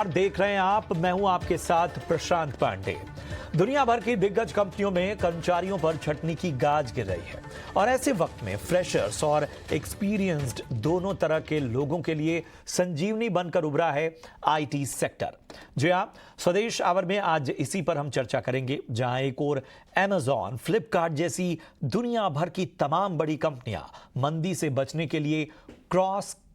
देख रहे हैं आप, मैं हूं आपके साथ प्रशांत पांडे। दुनिया भर की दिग्गज कंपनियों में कर्मचारियों पर छटनी की गाज गिर रही है और ऐसे वक्त में फ्रेशर्स और एक्सपीरियंस्ड दोनों तरह के लोगों के लिए संजीवनी बनकर उभरा है आईटी सेक्टर। जी हां, स्वदेश आवर में आज इसी पर हम चर्चा करेंगे, जहां एक और Amazon, फ्लिपकार्ट जैसी दुनिया भर की तमाम बड़ी कंपनियां मंदी से बचने के लिए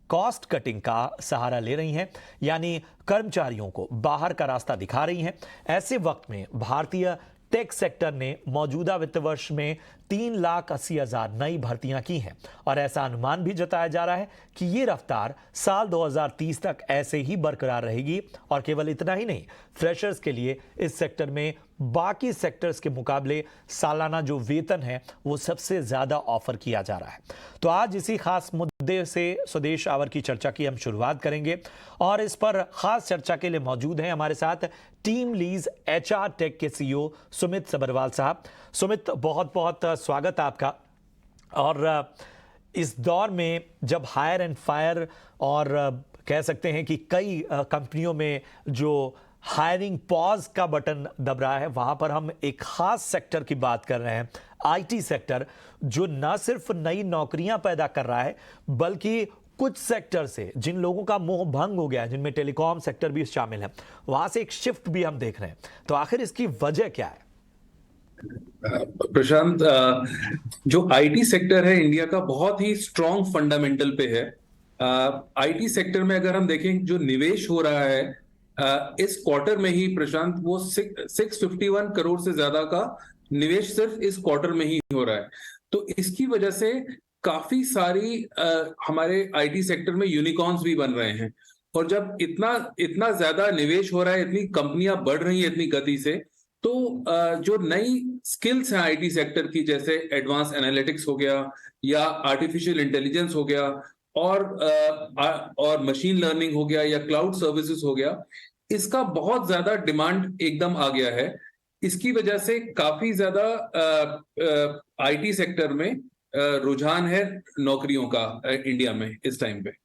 कॉस्ट कटिंग का सहारा ले रही हैं, यानी कर्मचारियों को बाहर का रास्ता दिखा रही हैं। ऐसे वक्त में भारतीय टेक सेक्टर ने मौजूदा वित्त वर्ष में 3,80,000 नई भर्तियां की हैं और ऐसा अनुमान भी जताया जा रहा है कि ये रफ्तार साल 2030 तक ऐसे ही बरकरार रहेगी। और केवल इतना ही नहीं, फ्रेशर्स के लिए इस सेक्टर में बाकी सेक्टर्स के मुकाबले सालाना जो वेतन है वो सबसे ज्यादा ऑफर किया जा रहा है। तो आज इसी खास मुद्दे से स्वदेश आवर की चर्चा की हम शुरुआत करेंगे और इस पर खास चर्चा के लिए मौजूद हैं हमारे साथ टीम लीज एचआर टेक के सीईओ सुमित सबरवाल साहब। सुमित, बहुत बहुत स्वागत आपका। और इस दौर में जब हायर एंड फायर और कह सकते हैं कि कई कंपनियों में जो हायरिंग पॉज का बटन दब रहा है, वहां पर हम एक खास सेक्टर की बात कर रहे हैं, आईटी सेक्टर, जो न सिर्फ नई नौकरियां पैदा कर रहा है बल्कि कुछ सेक्टर से जिन लोगों का मोह भंग हो गया है, जिनमें टेलीकॉम सेक्टर भी शामिल है, वहां से एक शिफ्ट भी हम देख रहे हैं। तो आखिर इसकी वजह क्या है? प्रशांत, जो आईटी सेक्टर है इंडिया का बहुत ही स्ट्रॉन्ग फंडामेंटल पे है। आईटी सेक्टर में अगर हम देखें जो निवेश हो रहा है इस क्वार्टर में ही, प्रशांत, वो 651 करोड़ से ज्यादा का निवेश सिर्फ इस क्वार्टर में ही हो रहा है। तो इसकी वजह से काफी सारी हमारे आईटी सेक्टर में यूनिकॉर्न्स भी बन रहे हैं। और जब इतना इतना ज्यादा निवेश हो रहा है, इतनी कंपनियां बढ़ रही हैं इतनी गति से, तो जो नई स्किल्स हैं आईटी सेक्टर की, जैसे एडवांस एनालिटिक्स हो गया या आर्टिफिशियल इंटेलिजेंस हो गया और मशीन लर्निंग हो गया या क्लाउड सर्विसेज हो गया, इसका बहुत ज्यादा डिमांड एकदम आ गया है। इसकी वजह से काफी ज्यादा आईटी सेक्टर में रुझान है नौकरियों का इंडिया में इस टाइम पे।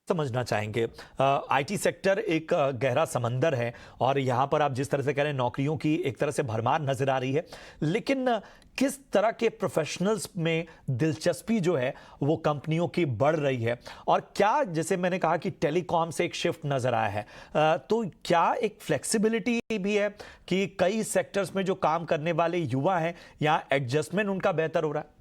समझना चाहेंगे, आईटी सेक्टर एक गहरा समंदर है और यहां पर आप जिस तरह से कह रहे हैं नौकरियों की एक तरह से भरमार नजर आ रही है, लेकिन किस तरह के प्रोफेशनल्स में दिलचस्पी जो है वो कंपनियों की बढ़ रही है? और क्या, जैसे मैंने कहा कि टेलीकॉम से एक शिफ्ट नजर आया है, तो क्या एक फ्लेक्सिबिलिटी भी है कि कई सेक्टर्स में जो काम करने वाले युवा हैं, यहाँ एडजस्टमेंट उनका बेहतर हो रहा है?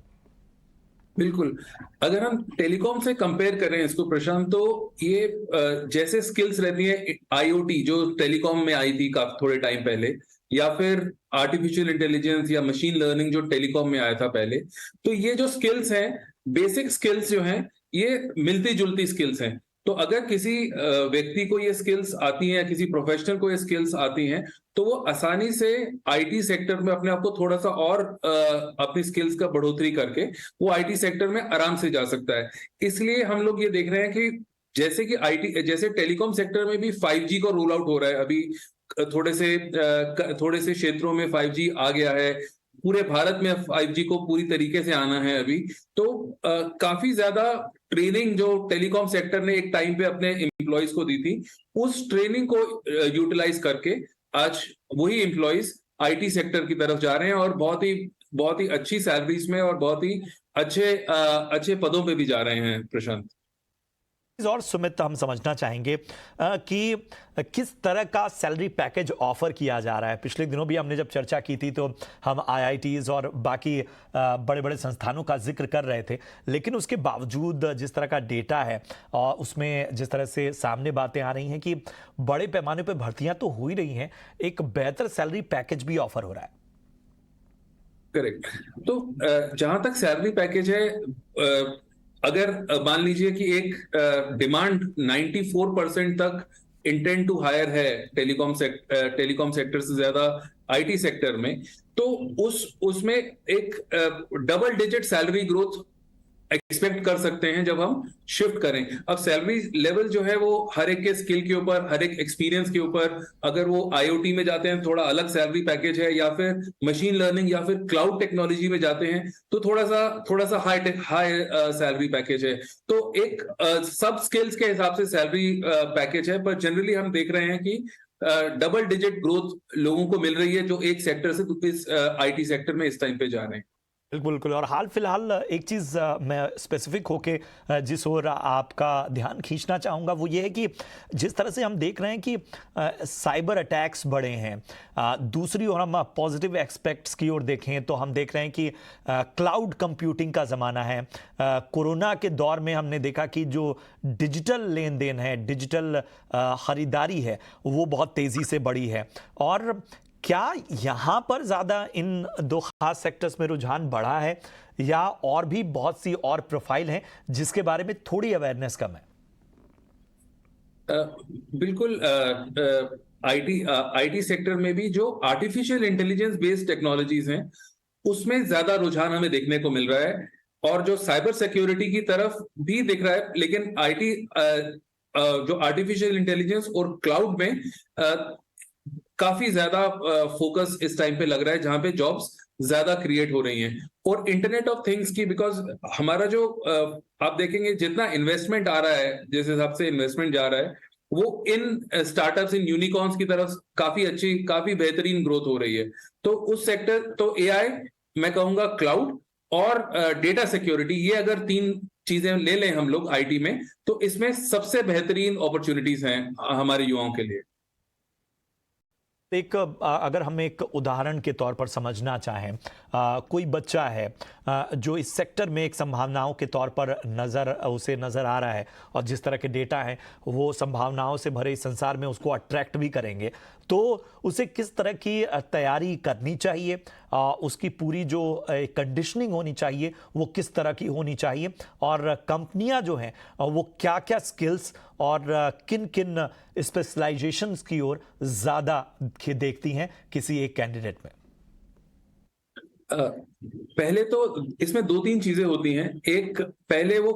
बिल्कुल। अगर हम टेलीकॉम से कंपेयर करें इसको, प्रशांत, तो ये जैसे स्किल्स रहती है आईओटी जो टेलीकॉम में आई थी काफी थोड़े टाइम पहले, या फिर आर्टिफिशियल इंटेलिजेंस या मशीन लर्निंग जो टेलीकॉम में आया था पहले, तो ये जो स्किल्स हैं, बेसिक स्किल्स जो हैं, ये मिलती जुलती स्किल्स हैं। तो अगर किसी व्यक्ति को ये स्किल्स आती हैं या किसी प्रोफेशनल को ये स्किल्स आती हैं, तो वो आसानी से आईटी सेक्टर में अपने आप को थोड़ा सा और अपनी स्किल्स का बढ़ोतरी करके वो आईटी सेक्टर में आराम से जा सकता है। इसलिए हम लोग ये देख रहे हैं कि जैसे टेलीकॉम सेक्टर में भी 5G का रोल आउट हो रहा है अभी, थोड़े से क्षेत्रों में 5G आ गया है, पूरे भारत में 5G को पूरी तरीके से आना है अभी। तो काफी ज्यादा ट्रेनिंग जो टेलीकॉम सेक्टर ने एक टाइम पे अपने एम्प्लॉयज को दी थी, उस ट्रेनिंग को यूटिलाइज करके आज वही एम्प्लॉयज आईटी सेक्टर की तरफ जा रहे हैं और बहुत ही अच्छी सैलरीज में और बहुत ही अच्छे पदों पे भी जा रहे हैं, प्रशांत। और सुमित, हम समझना चाहेंगे कि किस तरह का सैलरी पैकेज ऑफर किया जा रहा है। पिछले दिनों भी हमने जब चर्चा की थी तो हम आईआईटीज और बाकी बड़े बड़े संस्थानों का जिक्र कर रहे थे, लेकिन उसके बावजूद जिस तरह का डेटा है और उसमें जिस तरह से सामने बातें आ रही हैं कि बड़े पैमाने पर भर्तियां तो हो ही रही हैं, एक बेहतर सैलरी पैकेज भी ऑफर हो रहा है। करेक्ट। तो जहां तक सैलरी पैकेज है, अगर मान लीजिए कि एक डिमांड 94% तक इंटेंट टू हायर है टेलीकॉम सेक्टर से ज्यादा आईटी सेक्टर में, तो उसमें एक double digit salary growth expect कर सकते हैं जब हम शिफ्ट करें। अब सैलरी लेवल जो है वो हर एक के स्किल के ऊपर, हर एक एक्सपीरियंस के ऊपर, अगर वो आईओटी में जाते हैं थोड़ा अलग सैलरी पैकेज है, या फिर मशीन लर्निंग या फिर क्लाउड टेक्नोलॉजी में जाते हैं तो थोड़ा सा हाई सैलरी पैकेज है। तो एक सब स्किल्स के हिसाब से सैलरी पैकेज है, पर जनरली हम देख रहे हैं कि डबल डिजिट ग्रोथ लोगों को मिल रही है जो एक सेक्टर से इस आईटी सेक्टर में इस टाइम पे जा रहे हैं। बिल्कुल बिल्कुल। और हाल फिलहाल एक चीज़ मैं स्पेसिफिक होके जिस ओर आपका ध्यान खींचना चाहूँगा वो ये है कि जिस तरह से हम देख रहे हैं कि साइबर अटैक्स बढ़े हैं, दूसरी ओर हम पॉजिटिव एस्पेक्ट्स की ओर देखें तो हम देख रहे हैं कि क्लाउड कंप्यूटिंग का ज़माना है। कोरोना के दौर में हमने देखा कि जो डिजिटल लेन देन है, डिजिटल ख़रीदारी है, वो बहुत तेज़ी से बढ़ी है। और क्या यहाँ पर ज़्यादा इन दो खास सेक्टर्स में रुझान बढ़ा है, या और भी बहुत सी और प्रोफाइल हैं जिसके बारे में थोड़ी अवेयरनेस कम है? बिल्कुल। आईटी सेक्टर में भी जो आर्टिफिशियल इंटेलिजेंस बेस्ड टेक्नोलॉजीज हैं उसमें ज्यादा रुझान हमें देखने को मिल रहा है, और जो साइबर सिक्योरिटी की तरफ भी दिख रहा है। लेकिन जो आर्टिफिशियल इंटेलिजेंस और क्लाउड में काफी ज्यादा फोकस इस टाइम पे लग रहा है, जहां पे जॉब्स ज्यादा क्रिएट हो रही हैं। और इंटरनेट ऑफ थिंग्स की, बिकॉज हमारा जो आप देखेंगे जितना इन्वेस्टमेंट आ रहा है, जिस हिसाब से इन्वेस्टमेंट जा रहा है, वो इन स्टार्टअप्स, इन यूनिकॉर्न्स की तरफ काफी बेहतरीन ग्रोथ हो रही है। तो उस सेक्टर, तो एआई, मैं कहूंगा क्लाउड और डेटा सिक्योरिटी, ये अगर तीन चीजें ले लें हम लोग आईटी में, तो इसमें सबसे बेहतरीन अपॉर्चुनिटीज हैं हमारे युवाओं के लिए। एक अगर हम एक उदाहरण के तौर पर समझना चाहें, कोई बच्चा है जो इस सेक्टर में एक संभावनाओं के तौर पर उसे नज़र आ रहा है, और जिस तरह के डेटा हैं वो संभावनाओं से भरे इस संसार में उसको अट्रैक्ट भी करेंगे, तो उसे किस तरह की तैयारी करनी चाहिए, उसकी पूरी जो कंडीशनिंग होनी चाहिए वो किस तरह की होनी चाहिए, और कंपनियां जो हैं वो क्या क्या स्किल्स और किन किन स्पेशलाइजेशंस की ओर ज़्यादा देखती हैं किसी एक कैंडिडेट में? पहले तो इसमें दो तीन चीजें होती हैं। एक, पहले वो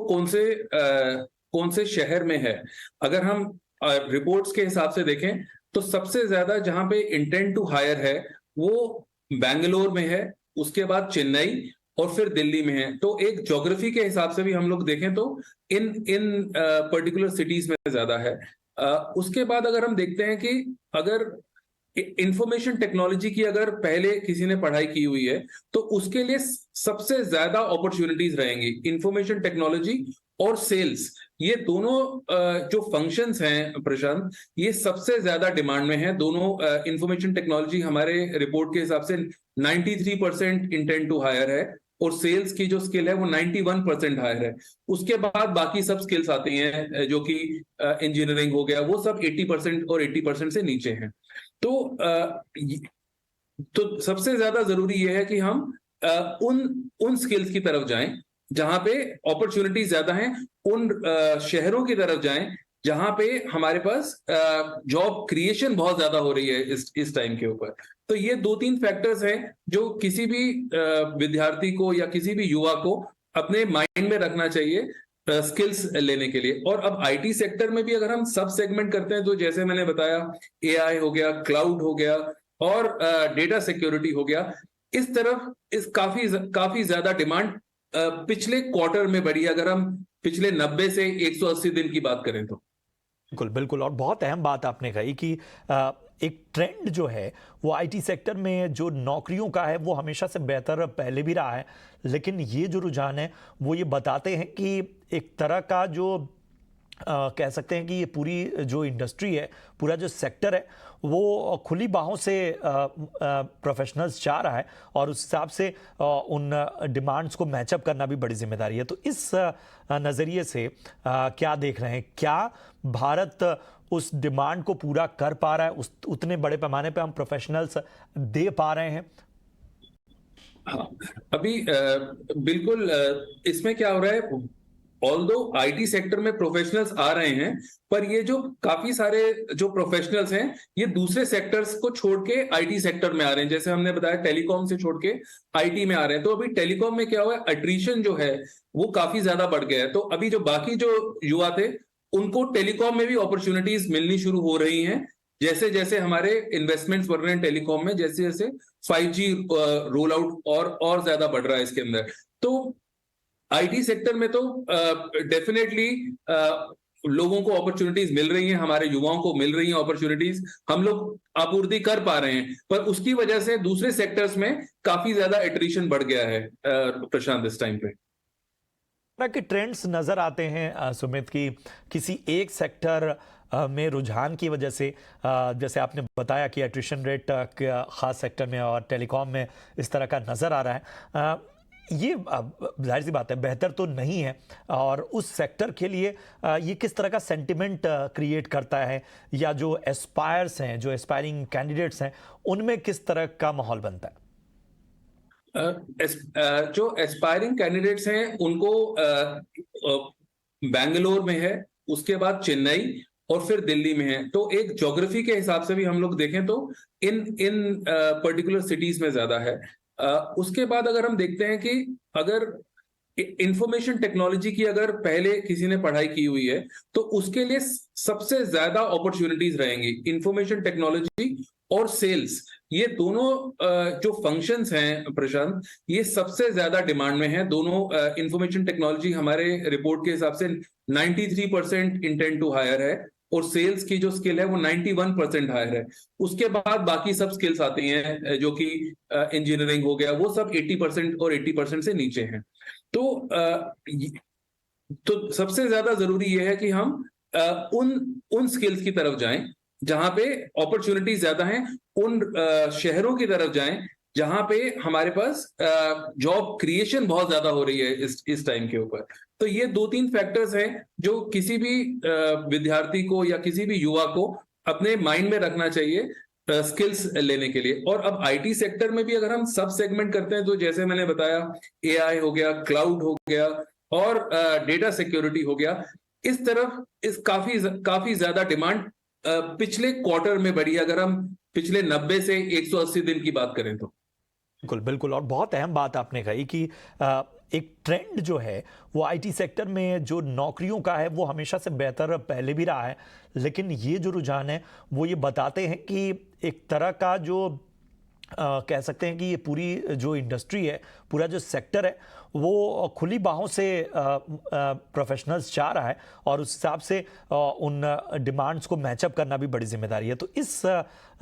कौन से शहर में है। अगर हम रिपोर्ट्स के हिसाब से देखें तो सबसे ज्यादा जहां पे इंटेंट टू हायर है वो बैंगलोर में है, उसके बाद चेन्नई, और फिर दिल्ली में है। तो एक ज्योग्राफी के हिसाब से भी हम लोग देखें तो इन इन पर्टिकुलर सिटीज में ज्यादा है। उसके बाद अगर हम देखते हैं कि अगर इंफॉर्मेशन टेक्नोलॉजी की अगर पहले किसी ने पढ़ाई की हुई है तो उसके लिए सबसे ज्यादा अपॉर्चुनिटीज रहेंगी। इंफॉर्मेशन टेक्नोलॉजी और सेल्स, ये दोनों जो फंक्शंस हैं प्रशांत, ये सबसे ज्यादा डिमांड में है। दोनों इंफॉर्मेशन टेक्नोलॉजी हमारे रिपोर्ट के हिसाब से 93% इंटेंट टू हायर है, और सेल्स की जो स्किल है वो 91% हायर है। उसके बाद बाकी सब स्किल्स आती हैं, जो कि इंजीनियरिंग हो गया, वो सब 80% और 80% से नीचे हैं। तो सबसे ज्यादा जरूरी यह है कि हम उन स्किल्स की तरफ जाएं जहां पे अपॉर्चुनिटीज ज्यादा हैं, उन शहरों की तरफ जाएं जहां पे हमारे पास जॉब क्रिएशन बहुत ज्यादा हो रही है इस टाइम के ऊपर। तो ये दो तीन फैक्टर्स हैं जो किसी भी विद्यार्थी को या किसी भी युवा को अपने माइंड में रखना चाहिए स्किल्स लेने के लिए। और अब आईटी सेक्टर में भी अगर हम सब सेगमेंट करते हैं तो जैसे मैंने बताया, एआई हो गया, क्लाउड हो गया, और डेटा सिक्योरिटी हो गया, इस तरफ काफी ज्यादा डिमांड पिछले क्वार्टर में बढ़ी, अगर हम पिछले 90 से 180 दिन की बात करें तो। बिल्कुल बिल्कुल। और बहुत अहम बात आपने कही कि एक ट्रेंड जो है वो आईटी सेक्टर में जो नौकरियों का है वो हमेशा से बेहतर पहले भी रहा है, लेकिन ये जो रुझान है वो ये बताते हैं कि एक तरह का जो कह सकते हैं कि ये पूरी जो इंडस्ट्री है, पूरा जो सेक्टर है, वो खुली बाहों से प्रोफेशनल्स चाह रहा है, और उस हिसाब से उन डिमांड्स को मैचअप करना भी बड़ी जिम्मेदारी है। तो इस नज़रिए से क्या देख रहे हैं, क्या भारत उस डिमांड को पूरा कर पा रहा है, उतने बड़े पैमाने पे हम प्रोफेशनल्स दे पा रहे हैं? हाँ, अभी बिल्कुल। इसमें क्या हो रहा है, ऑल्दो आईटी सेक्टर में प्रोफेशनल्स आ रहे हैं, पर ये जो काफी सारे जो प्रोफेशनल्स हैं ये दूसरे सेक्टर्स को छोड़ के आईटी सेक्टर में आ रहे हैं। जैसे हमने बताया टेलीकॉम से छोड़ के आईटी में आ रहे हैं। तो अभी टेलीकॉम में क्या हुआ है, अट्रीशन जो है वो काफी ज्यादा बढ़ गया है। तो अभी जो बाकी जो युवा थे उनको टेलीकॉम में भी अपॉर्चुनिटीज मिलनी शुरू हो रही हैं। जैसे जैसे हमारे इन्वेस्टमेंट्स बढ़ रहे हैं टेलीकॉम में, जैसे जैसे 5G रोल आउट और ज्यादा बढ़ रहा है इसके अंदर। तो आईटी सेक्टर में तो डेफिनेटली लोगों को अपॉर्चुनिटीज मिल रही हैं, हमारे युवाओं को मिल रही हैं अपॉर्चुनिटीज, हम लोग आपूर्ति कर पा रहे हैं, पर उसकी वजह से दूसरे सेक्टर्स में काफी ज्यादा एट्रिशन बढ़ गया है प्रशांत इस टाइम पे। तरह के ट्रेंड्स नजर आते हैं सुमित की किसी एक सेक्टर में रुझान की वजह से, जैसे आपने बताया कि एट्रिशन रेट खास सेक्टर में और टेलीकॉम में इस तरह का नज़र आ रहा है। ये जाहिर सी बात है बेहतर तो नहीं है, और उस सेक्टर के लिए ये किस तरह का सेंटिमेंट क्रिएट करता है, या जो एस्पायर्स हैं, जो एस्पायरिंग कैंडिडेट्स हैं, उनमें किस तरह का माहौल बनता है? जो एस्पायरिंग कैंडिडेट्स हैं उनको बैंगलोर में है, उसके बाद चेन्नई और फिर दिल्ली में है। तो एक ज्योग्राफी के हिसाब से भी हम लोग देखें तो इन इन पर्टिकुलर सिटीज में ज्यादा है। उसके बाद अगर हम देखते हैं कि अगर इंफॉर्मेशन टेक्नोलॉजी की अगर पहले किसी ने पढ़ाई की हुई है तो उसके लिए सबसे ज्यादा अपॉर्चुनिटीज रहेंगी। इंफॉर्मेशन टेक्नोलॉजी और सेल्स, ये दोनों जो फंक्शंस हैं प्रशांत, ये सबसे ज्यादा डिमांड में है। दोनों इंफॉर्मेशन टेक्नोलॉजी हमारे रिपोर्ट के हिसाब से 93% इंटेंट टू हायर है, और सेल्स की जो स्किल है वो 91% हायर है। उसके बाद बाकी सब स्किल्स आती हैं, जो कि इंजीनियरिंग हो गया, वो सब 80% और 80% से नीचे हैं। तो सबसे ज्यादा जरूरी यह है कि हम उन स्किल्स की तरफ जाएं जहां पे अपॉर्चुनिटीज ज्यादा हैं, उन शहरों की तरफ जाएं जहां पे हमारे पास जॉब क्रिएशन बहुत ज्यादा हो रही है इस टाइम के ऊपर। तो ये 2-3 फैक्टर्स हैं जो किसी भी विद्यार्थी को या किसी भी युवा को अपने माइंड में रखना चाहिए स्किल्स लेने के लिए। और अब आईटी सेक्टर में भी अगर हम सब सेगमेंट करते हैं तो जैसे मैंने बताया, एआई हो गया, क्लाउड हो गया और डेटा सिक्योरिटी हो गया, इस तरफ इस काफी ज्यादा डिमांड पिछले क्वार्टर में बढ़ी, अगर हम पिछले 90 से 180 दिन की बात करें तो। बिल्कुल बिल्कुल, और बहुत अहम बात आपने कही कि एक ट्रेंड जो है वो आईटी सेक्टर में जो नौकरियों का है वो हमेशा से बेहतर पहले भी रहा है, लेकिन ये जो रुझान है वो ये बताते हैं कि एक तरह का जो कह सकते हैं कि ये पूरी जो इंडस्ट्री है, पूरा जो सेक्टर है, वो खुली बाहों से प्रोफेशनल्स चाह रहा है, और उस हिसाब से उन डिमांड्स को मैचअप करना भी बड़ी जिम्मेदारी है। तो इस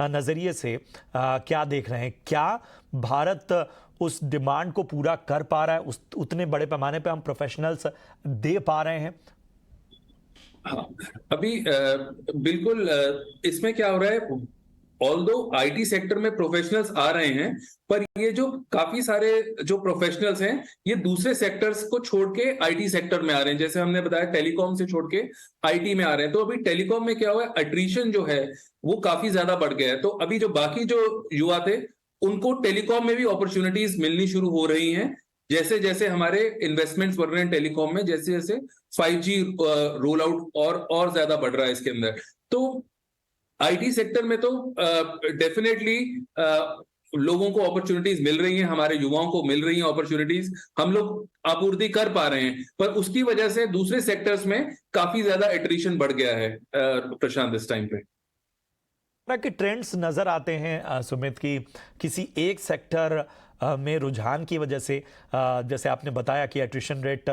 नज़रिए से क्या देख रहे हैं, क्या भारत उस डिमांड को पूरा कर पा रहा है, उतने बड़े पैमाने पे हम प्रोफेशनल्स दे पा रहे हैं? हाँ, अभी बिल्कुल इसमें क्या हो रहा है, ऑल्दो आईटी सेक्टर में प्रोफेशनल्स आ रहे हैं, पर ये जो काफी सारे जो प्रोफेशनल्स हैं ये दूसरे सेक्टर्स को छोड़ के आईटी सेक्टर में आ रहे हैं। जैसे हमने बताया टेलीकॉम से छोड़ के आईटी में आ रहे हैं। तो अभी टेलीकॉम में क्या हुआ है, अट्रीशन जो है वो काफी ज्यादा बढ़ गया है। तो अभी जो बाकी जो युवा थे उनको टेलीकॉम में भी अपॉर्चुनिटीज मिलनी शुरू हो रही हैं। जैसे जैसे हमारे इन्वेस्टमेंट्स बढ़ रहे हैं टेलीकॉम में, जैसे जैसे 5G रोल आउट और ज्यादा बढ़ रहा है इसके अंदर। तो आईटी सेक्टर में तो डेफिनेटली लोगों को अपॉर्चुनिटीज मिल रही हैं, हमारे युवाओं को मिल रही हैं अपॉर्चुनिटीज, हम लोग आपूर्ति कर पा रहे हैं, पर उसकी वजह से दूसरे सेक्टर्स में काफी ज्यादा एट्रिशन बढ़ गया है प्रशांत इस टाइम पे। तरह के ट्रेंड्स नज़र आते हैं सुमित की किसी एक सेक्टर में रुझान की वजह से, जैसे आपने बताया कि एट्रिशन रेट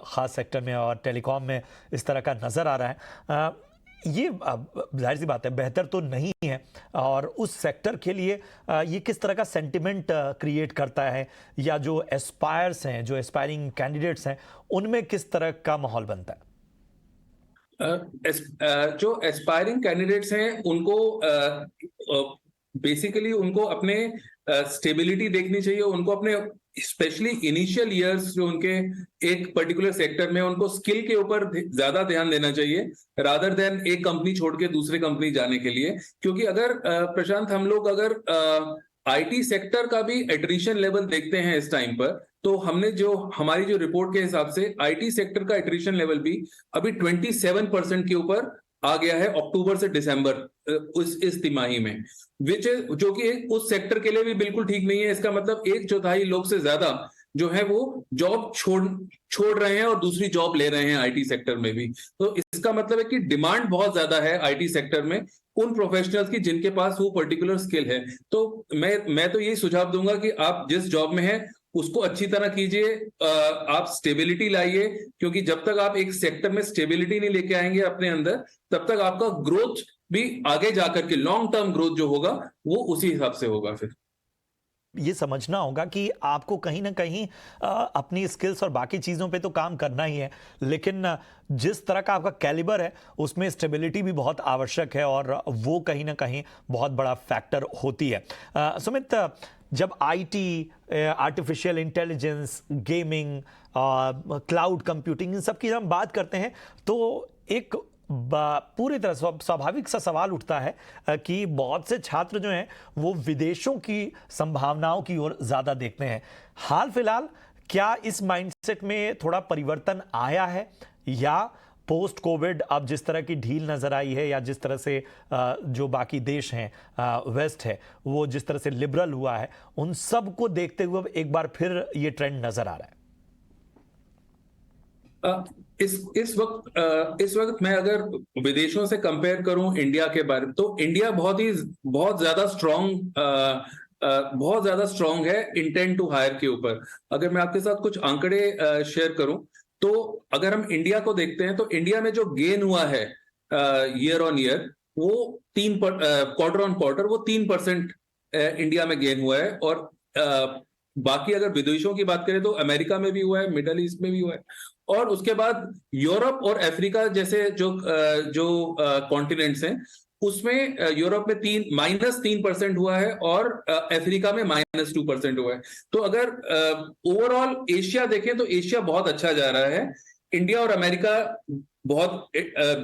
खास सेक्टर में और टेलीकॉम में इस तरह का नज़र आ रहा है। ये जाहिर सी बात है बेहतर तो नहीं है, और उस सेक्टर के लिए ये किस तरह का सेंटिमेंट क्रिएट करता है, या जो एस्पायर्स हैं, जो एस्पायरिंग कैंडिडेट्स हैं, उनमें किस तरह का माहौल बनता है? जो एस्पायरिंग कैंडिडेट्स हैं उनको बेसिकली उनको अपने स्टेबिलिटी देखनी चाहिए, उनको अपने स्पेशली इनिशियल ईयर्स जो उनके एक पर्टिकुलर सेक्टर में, उनको स्किल के ऊपर ज्यादा ध्यान देना चाहिए रादर देन एक कंपनी छोड़ के दूसरे कंपनी जाने के लिए। क्योंकि अगर प्रशांत हम लोग अगर आईटी सेक्टर का भी एट्रिशन लेवल देखते हैं इस टाइम पर, तो हमने जो हमारी जो रिपोर्ट के हिसाब से आईटी सेक्टर का एट्रिशन लेवल भी अभी 27% के ऊपर आ गया है अक्टूबर से दिसंबर इस तिमाही में, जो कि उस सेक्टर के लिए भी बिल्कुल ठीक नहीं है। इसका मतलब 1/4 लोग से ज्यादा जो है वो जॉब छोड़ रहे हैं और दूसरी जॉब ले रहे हैं आईटी सेक्टर में भी। तो इसका मतलब है कि डिमांड बहुत ज्यादा है आईटी सेक्टर में उन प्रोफेशनल्स की जिनके पास वो पर्टिकुलर स्किल है। तो मैं तो यही सुझाव दूंगा कि आप जिस जॉब में हैं उसको अच्छी तरह कीजिए, आप स्टेबिलिटी लाइए, क्योंकि जब तक आप एक सेक्टर में स्टेबिलिटी नहीं लेके आएंगे अपने अंदर, तब तक आपका ग्रोथ भी आगे जाकर के लॉन्ग टर्म ग्रोथ जो होगा वो उसी हिसाब से होगा। फिर ये समझना होगा कि आपको कहीं ना कहीं अपनी स्किल्स और बाकी चीज़ों पे तो काम करना ही है, लेकिन जिस तरह का आपका कैलिबर है उसमें स्टेबिलिटी भी बहुत आवश्यक है और वो कहीं ना कहीं बहुत बड़ा फैक्टर होती है। सुमित, जब IT, artificial intelligence, gaming, cloud computing, इन सब की हम बात करते हैं तो एक पूरी तरह स्वाभाविक सा सवाल उठता है कि बहुत से छात्र जो हैं वो विदेशों की संभावनाओं की ओर ज्यादा देखते हैं। हाल फिलहाल क्या इस माइंडसेट में थोड़ा परिवर्तन आया है, या पोस्ट कोविड अब जिस तरह की ढील नजर आई है, या जिस तरह से जो बाकी देश हैं, वेस्ट है, वो जिस तरह से लिबरल हुआ है, उन सब को देखते हुए एक बार फिर ये ट्रेंड नजर आ रहा है? इस वक्त मैं अगर विदेशों से कंपेयर करूं इंडिया के बारे में, तो इंडिया बहुत ज्यादा स्ट्रांग है इंटेंट टू हायर के ऊपर। अगर मैं आपके साथ कुछ आंकड़े शेयर करूं, तो अगर हम इंडिया को देखते हैं तो इंडिया में जो गेन हुआ है ईयर ऑन ईयर, वो क्वार्टर ऑन क्वार्टर वो 3% इंडिया में गेन हुआ है। और बाकी अगर विदेशों की बात करें तो अमेरिका में भी हुआ है, मिडल ईस्ट में भी हुआ है, और उसके बाद यूरोप और अफ्रीका जैसे जो कॉन्टिनेंट्स हैं उसमें यूरोप में -3% हुआ है और अफ्रीका में -2% हुआ है। तो अगर ओवरऑल एशिया देखें तो एशिया बहुत अच्छा जा रहा है। इंडिया और अमेरिका बहुत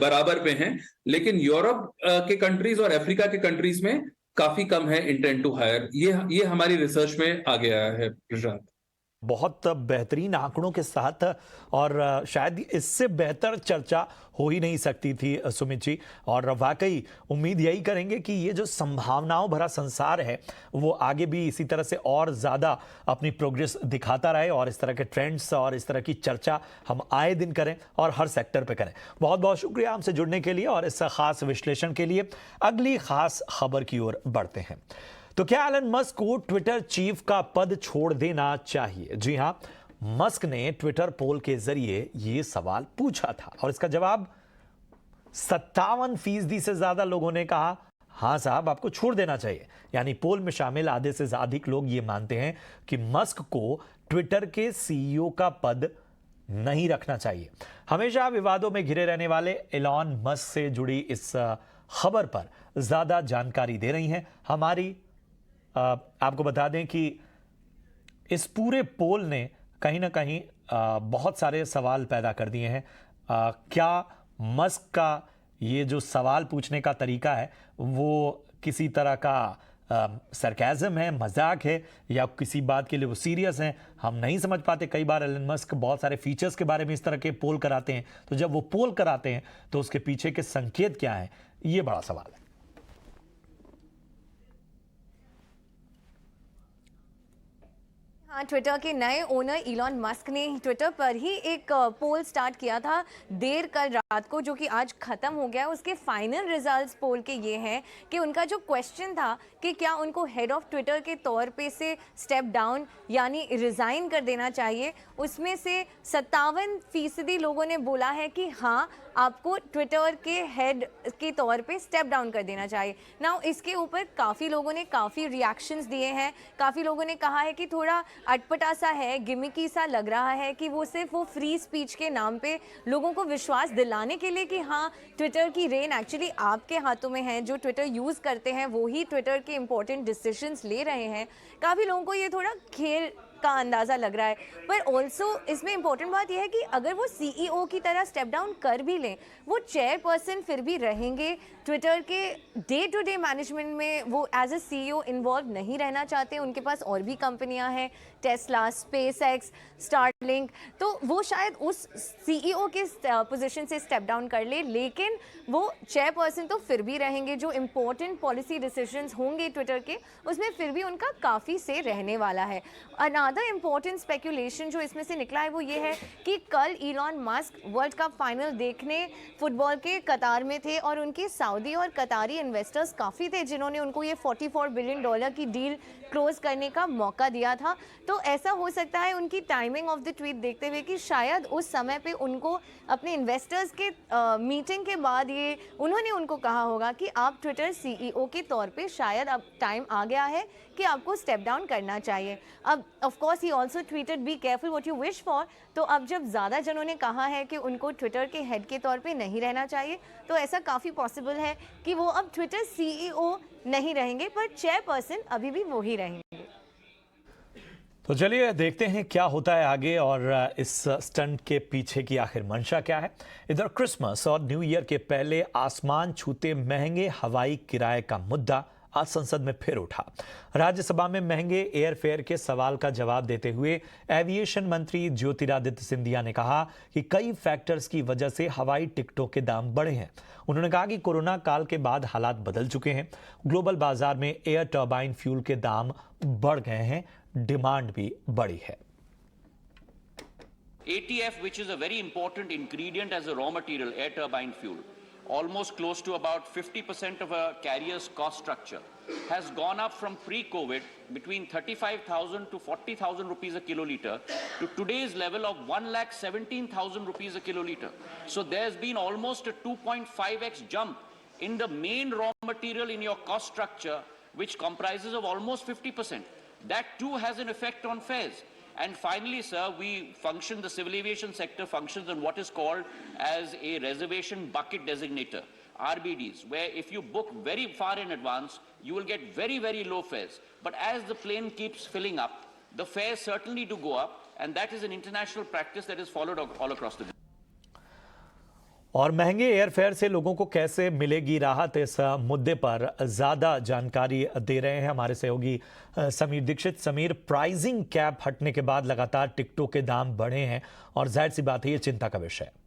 बराबर पे हैं, लेकिन यूरोप के कंट्रीज और अफ्रीका के कंट्रीज में काफी कम है इंटेंट टू हायर। ये हमारी रिसर्च में आ गया है प्रशांत। बहुत बेहतरीन आंकड़ों के साथ, और शायद इससे बेहतर चर्चा हो ही नहीं सकती थी सुमित जी। और वाकई उम्मीद यही करेंगे कि ये जो संभावनाओं भरा संसार है वो आगे भी इसी तरह से और ज़्यादा अपनी प्रोग्रेस दिखाता रहे, और इस तरह के ट्रेंड्स और इस तरह की चर्चा हम आए दिन करें और हर सेक्टर पे करें। बहुत बहुत शुक्रिया हमसे जुड़ने के लिए और इस खास विश्लेषण के लिए। अगली खास खबर की ओर बढ़ते हैं। तो क्या एलन मस्क को ट्विटर चीफ का पद छोड़ देना चाहिए? जी हां, मस्क ने ट्विटर पोल के जरिए यह सवाल पूछा था और इसका जवाब 57% से ज्यादा लोगों ने कहा हां साहब, आपको छोड़ देना चाहिए। यानी पोल में शामिल आधे से अधिक लोग ये मानते हैं कि मस्क को ट्विटर के सीईओ का पद नहीं रखना चाहिए। हमेशा विवादों में घिरे रहने वाले एलन मस्क से जुड़ी इस खबर पर ज्यादा जानकारी दे रही हैं हमारी। आपको बता दें कि इस पूरे पोल ने कहीं ना कहीं बहुत सारे सवाल पैदा कर दिए हैं। क्या मस्क का ये जो सवाल पूछने का तरीका है वो किसी तरह का सरकाज़म है, मजाक है, या किसी बात के लिए वो सीरियस हैं? हम नहीं समझ पाते। कई बार एलन मस्क बहुत सारे फीचर्स के बारे में इस तरह के पोल कराते हैं, तो जब वो पोल कराते हैं तो उसके पीछे के संकेत क्या है, ये बड़ा सवाल है। हाँ, ट्विटर के नए ओनर इलॉन मस्क ने ट्विटर पर ही एक पोल स्टार्ट किया था देर कल रात को, जो कि आज ख़त्म हो गया। उसके फाइनल रिजल्ट्स पोल के ये हैं कि उनका जो क्वेश्चन था कि क्या उनको हेड ऑफ ट्विटर के तौर पे से स्टेप डाउन यानी रिज़ाइन कर देना चाहिए, उसमें से 57% लोगों ने बोला है कि हाँ, आपको ट्विटर के हेड के तौर पे स्टेप डाउन कर देना चाहिए। नाउ इसके ऊपर काफ़ी लोगों ने काफ़ी रिएक्शंस दिए हैं। काफ़ी लोगों ने कहा है कि थोड़ा अटपटा सा है, गिमिकी सा लग रहा है कि वो सिर्फ वो फ्री स्पीच के नाम पे लोगों को विश्वास दिलाने के लिए कि हाँ, ट्विटर की रेन एक्चुअली आपके हाथों में है, जो ट्विटर यूज़ करते हैं वो ही ट्विटर के इंपॉर्टेंट डिसीजंस ले रहे हैं। काफ़ी लोगों को ये थोड़ा खेल का अंदाज़ा लग रहा है। पर ऑल्सो इसमें इम्पोर्टेंट बात यह है कि अगर वो सीईओ की तरह स्टेप डाउन कर भी लें, वो चेयरपर्सन फिर भी रहेंगे। ट्विटर के डे टू डे मैनेजमेंट में वो एज अ सीईओ इन्वॉल्व नहीं रहना चाहते। उनके पास और भी कंपनियां हैं, टेस्ला, स्पेसएक्स, स्टारलिंक, तो वो शायद उस सीईओ के पोजीशन से स्टेप डाउन कर ले, लेकिन वो चेयरपर्सन तो फिर भी रहेंगे। जो इम्पोर्टेंट पॉलिसी डिसीजंस होंगे ट्विटर के, उसमें फिर भी उनका काफ़ी से रहने वाला है। अनदर इम्पोर्टेंट स्पेकुलेशन जो इसमें से निकला है वो ये है कि कल Elon Musk world cup final देखने फुटबॉल के कतार में थे और उनके सऊदी और कतारी इन्वेस्टर्स काफ़ी थे जिन्होंने उनको ये $44 बिलियन की डील क्लोज करने का मौका दिया था। तो ऐसा हो सकता है उनकी टाइमिंग ऑफ द ट्वीट देखते हुए कि शायद उस समय पे उनको अपने इन्वेस्टर्स के मीटिंग के बाद ये उन्होंने उनको कहा होगा कि आप ट्विटर सीईओ के तौर पे शायद अब टाइम आ गया है कि आपको स्टेप डाउन करना चाहिए। अब of course he also tweeted be careful what you wish for. तो अब जब ज़्यादा जनों ने कहा है कि उनको ट्विटर के हेड के तौर पे नहीं रहना चाहिए, तो ऐसा काफ़ी पॉसिबल है कि वो अब ट्विटर सीईओ नहीं रहेंगे, पर चेयरपर्सन अभी भी वो ही रहेंगे। तो चलिए देखते हैं क्या होता है आगे और इस स्टंट के पीछे की आखिर मंशा क्या है। इधर क्रिसमस और न्यू ईयर के पहले आसमान छूते महंगे हवाई किराए का मुद्दा आज संसद में फिर उठा। राज्यसभा में महंगे एयरफेयर के सवाल का जवाब देते हुए एविएशन मंत्री ज्योतिरादित्य सिंधिया ने कहा कि कई फैक्टर्स की वजह से हवाई टिकटों के दाम बढ़े हैं। उन्होंने कहा कि कोरोना काल के बाद हालात बदल चुके हैं, ग्लोबल बाजार में एयर टर्बाइन फ्यूल के दाम बढ़ गए हैं, डिमांड भी बढ़ी है। ATF, which is a very important ingredient as a raw material, air turbine fuel, almost close to about 50% of a carrier's cost structure, has gone up from pre-COVID between 35,000 to 40,000 rupees a kiloliter to today's level of 1,17,000 rupees a kiloliter. So there's been almost a 2.5x jump in the main raw material in your cost structure, which comprises of almost 50%. That too has an effect on fares. And finally, sir, the civil aviation sector functions on what is called as a reservation bucket designator, RBDs, where if you book very far in advance, you will get very, very low fares. But as the plane keeps filling up, the fares certainly do go up, and that is an international practice that is followed all across the world. और महंगे airfare से लोगों को कैसे मिलेगी राहत, इस मुद्दे पर ज्यादा जानकारी दे रहे हैं हमारे सहयोगी समीर दीक्षित। समीर, प्राइसिंग कैप हटने के बाद लगातार टिकटों के दाम बढ़े हैं और जाहिर सी बात है ये चिंता का विषय है।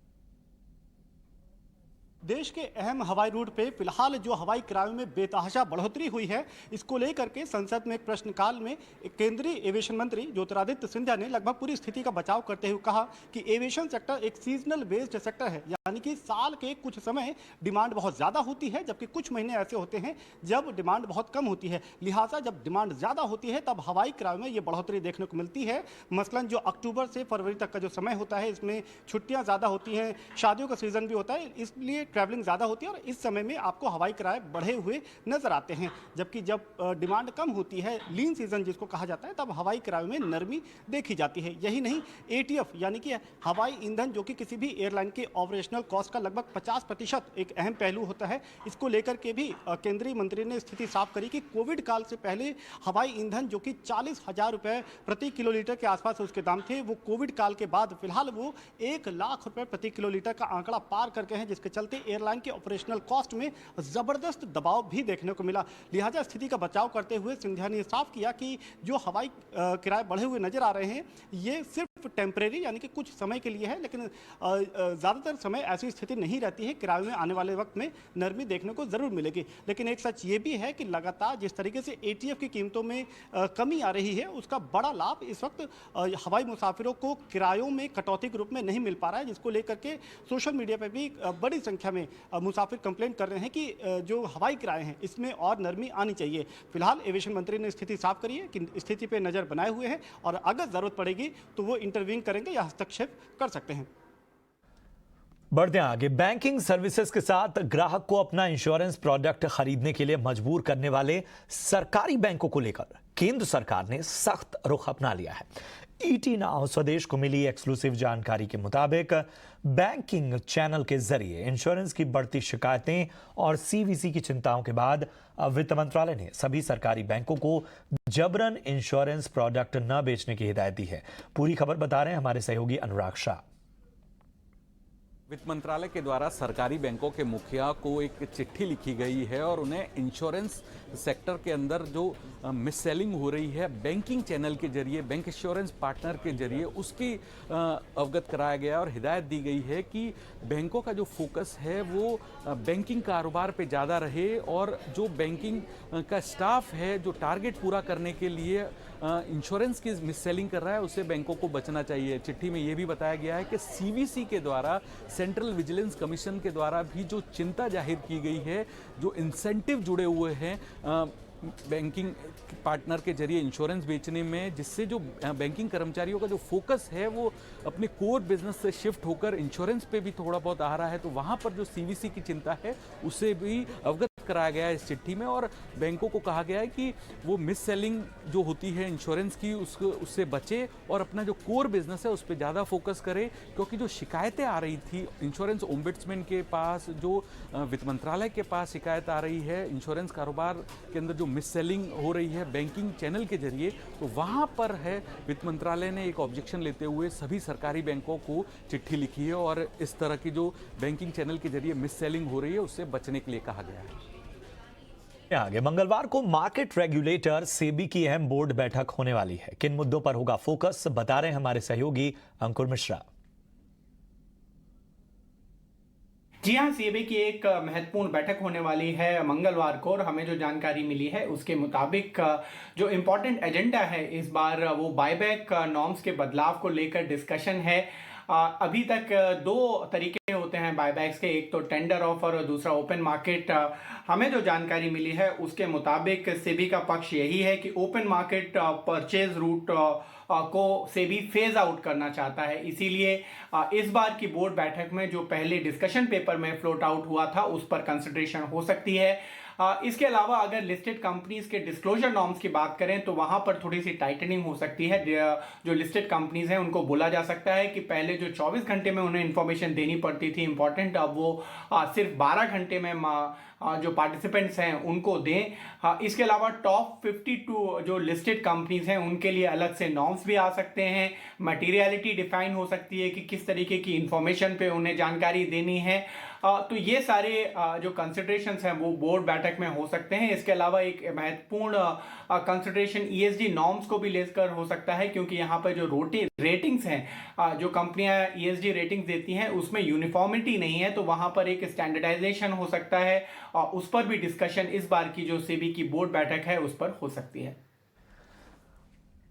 देश के अहम हवाई रूट पे फिलहाल जो हवाई किरायों में बेतहाशा बढ़ोतरी हुई है, इसको लेकर के संसद में एक प्रश्नकाल में केंद्रीय एविएशन मंत्री ज्योतिरादित्य सिंधिया ने लगभग पूरी स्थिति का बचाव करते हुए कहा कि एविएशन सेक्टर एक सीजनल बेस्ड सेक्टर है, यानी कि साल के कुछ समय डिमांड बहुत ज़्यादा होती है जबकि कुछ महीने ऐसे होते हैं जब डिमांड बहुत कम होती है। लिहाजा जब डिमांड ज़्यादा होती है तब हवाई किरायों में ये बढ़ोतरी देखने को मिलती है। मसलन जो अक्टूबर से फरवरी तक का जो समय होता है, इसमें छुट्टियाँ ज़्यादा होती हैं, शादियों का सीज़न भी होता है, इसलिए ट्रैवलिंग ज़्यादा होती है और इस समय में आपको हवाई किराए बढ़े हुए नजर आते हैं। जबकि जब डिमांड कम होती है, लीन सीजन जिसको कहा जाता है, तब हवाई किरायों में नरमी देखी जाती है। यही नहीं, एटीएफ यानी कि हवाई ईंधन जो कि किसी भी एयरलाइन के ऑपरेशनल कॉस्ट का लगभग 50% एक अहम पहलू होता है, इसको लेकर के भी केंद्रीय मंत्री ने स्थिति साफ करी कि कोविड काल से पहले हवाई ईंधन जो कि 40,000 रुपये प्रति किलोलीटर के आसपास उसके दाम थे, वो कोविड काल के बाद फिलहाल वो 1 लाख रुपये प्रति किलोलीटर का आंकड़ा पार करके हैं, जिसके चलते एयरलाइन के ऑपरेशनल कॉस्ट में जबरदस्त दबाव भी देखने को मिला। लिहाजा स्थिति का बचाव करते हुए सिंधिया ने साफ किया कि जो हवाई किराए बढ़े हुए नजर आ रहे हैं, ये सिर्फ टेम्परेरी यानी कि कुछ समय के लिए है, लेकिन ज़्यादातर समय ऐसी स्थिति नहीं रहती है। किराए में आने वाले वक्त में नरमी देखने को ज़रूर मिलेगी। लेकिन एक सच ये भी है कि लगातार जिस तरीके से एटीएफ की कीमतों में कमी आ रही है, उसका बड़ा लाभ इस वक्त हवाई मुसाफिरों को किरायों में कटौती के रूप में नहीं मिल पा रहा है, जिसको लेकर के सोशल मीडिया पर भी बड़ी संख्या में मुसाफिर कंप्लेंट कर रहे हैं कि जो हवाई किराए हैं इसमें और नरमी आनी चाहिए। फिलहाल एविएशन मंत्री ने स्थिति साफ करी है कि स्थिति पे नजर बनाए हुए हैं और अगर जरूरत पड़ेगी तो वो इंटरवीन करेंगे या हस्तक्षेप कर सकते हैं। बढ़ते हैं आगे। बैंकिंग सर्विसेज के साथ ग्राहक को अपना इंश्योरेंस प्रोडक्ट खरीदने के लिए मजबूर करने वाले सरकारी बैंकों को लेकर केंद्र सरकार ने सख्त रुख अपना लिया है। ईटी नाउ स्वदेश को मिली एक्सक्लूसिव जानकारी के मुताबिक बैंकिंग चैनल के जरिए इंश्योरेंस की बढ़ती शिकायतें और सीवीसी की चिंताओं के बाद वित्त मंत्रालय ने सभी सरकारी बैंकों को जबरन इंश्योरेंस प्रोडक्ट न बेचने की हिदायत दी है। पूरी खबर बता रहे हैं हमारे सहयोगी अनुराग शाह। वित्त मंत्रालय के द्वारा सरकारी बैंकों के मुखिया को एक चिट्ठी लिखी गई है और उन्हें इंश्योरेंस सेक्टर के अंदर जो मिस सेलिंग हो रही है बैंकिंग चैनल के जरिए, बैंक इंश्योरेंस पार्टनर के जरिए, उसकी अवगत कराया गया और हिदायत दी गई है कि बैंकों का जो फोकस है वो बैंकिंग कारोबार पे ज़्यादा रहे और जो बैंकिंग का स्टाफ है जो टारगेट पूरा करने के लिए इंश्योरेंस की मिस सेलिंग कर रहा है उससे बैंकों को बचना चाहिए। चिट्ठी में ये भी बताया गया है कि सीवीसी के द्वारा, सेंट्रल विजिलेंस कमीशन के द्वारा भी जो चिंता जाहिर की गई है, जो इंसेंटिव जुड़े हुए हैं बैंकिंग पार्टनर के जरिए इंश्योरेंस बेचने में, जिससे जो बैंकिंग कर्मचारियों का जो फोकस है वो अपने कोर बिजनेस से शिफ्ट होकर इंश्योरेंस पे भी थोड़ा बहुत आ रहा है, तो वहाँ पर जो सीवीसी की चिंता है उससे भी अवगत कराया गया है इस चिट्ठी में। और बैंकों को कहा गया है कि वो मिस सेलिंग जो होती है इंश्योरेंस की उससे बचे और अपना जो कोर बिजनेस है उस पर ज़्यादा फोकस करे, क्योंकि जो शिकायतें आ रही थी इंश्योरेंस ओम्बुड्समैन के पास, जो वित्त मंत्रालय के पास शिकायत आ रही है इंश्योरेंस कारोबार के अंदर जो मिस सेलिंग हो रही है बैंकिंग चैनल के जरिए, तो वहाँ पर है वित्त मंत्रालय ने एक ऑब्जेक्शन लेते हुए सभी सरकारी बैंकों को चिट्ठी लिखी है और इस तरह की जो बैंकिंग चैनल के जरिए मिस सेलिंग हो रही है उससे बचने के लिए कहा गया है। आगे मंगलवार को मार्केट रेगुलेटर सेबी की अहम बोर्ड बैठक होने वाली है। किन मुद्दों पर होगा फोकस, बता रहे हैं हमारे सहयोगी अंकुर मिश्रा। जी हाँ, सेबी की एक महत्वपूर्ण बैठक होने वाली है मंगलवार को और हमें जो जानकारी मिली है उसके मुताबिक जो इम्पोर्टेंट एजेंडा है इस बार वो बायबैक नॉर्म्स के बदलाव को लेकर डिस्कशन है। अभी तक दो तरीके होते हैं बायबैक्स के, एक तो टेंडर ऑफर और दूसरा ओपन मार्केट। हमें जो जानकारी मिली है उसके मुताबिक सेबी का पक्ष यही है कि ओपन मार्केट परचेज रूट को सेबी फेज आउट करना चाहता है। इसीलिए इस बार की बोर्ड बैठक में जो पहले डिस्कशन पेपर में फ्लोट आउट हुआ था उस पर कंसिडरेशन हो सकती है। इसके अलावा अगर लिस्टेड कंपनीज के डिस्क्लोजर नॉर्म्स की बात करें तो वहां पर थोड़ी सी टाइटनिंग हो सकती है। जो लिस्टेड कंपनीज हैं उनको बोला जा सकता है कि पहले जो 24 घंटे में उन्हें इंफॉर्मेशन देनी पड़ती थी इंपॉर्टेंट, अब वो सिर्फ 12 घंटे में जो पार्टिसिपेंट्स हैं उनको दें। इसके अलावा टॉप 52 जो लिस्टेड कंपनीज हैं उनके लिए अलग से नॉर्म्स भी आ सकते हैं। मटीरियलिटी डिफाइन हो सकती है कि किस तरीके की इंफॉर्मेशन पे उन्हें जानकारी देनी है। तो ये सारे जो कंसिडरेशंस हैं वो बोर्ड बैठक में हो सकते हैं। इसके अलावा एक महत्वपूर्ण कंसिडरेशन ईएसजी नॉर्म्स को भी लेकर हो सकता है, क्योंकि यहाँ पर जो रेटिंग्स हैं जो कंपनियां ईएसजी रेटिंग्स देती हैं उसमें यूनिफॉर्मिटी नहीं है, तो वहाँ पर एक स्टैंडर्डाइजेशन हो सकता है और उस पर भी डिस्कशन इस बार की जो सेबी की बोर्ड बैठक है उस पर हो सकती है।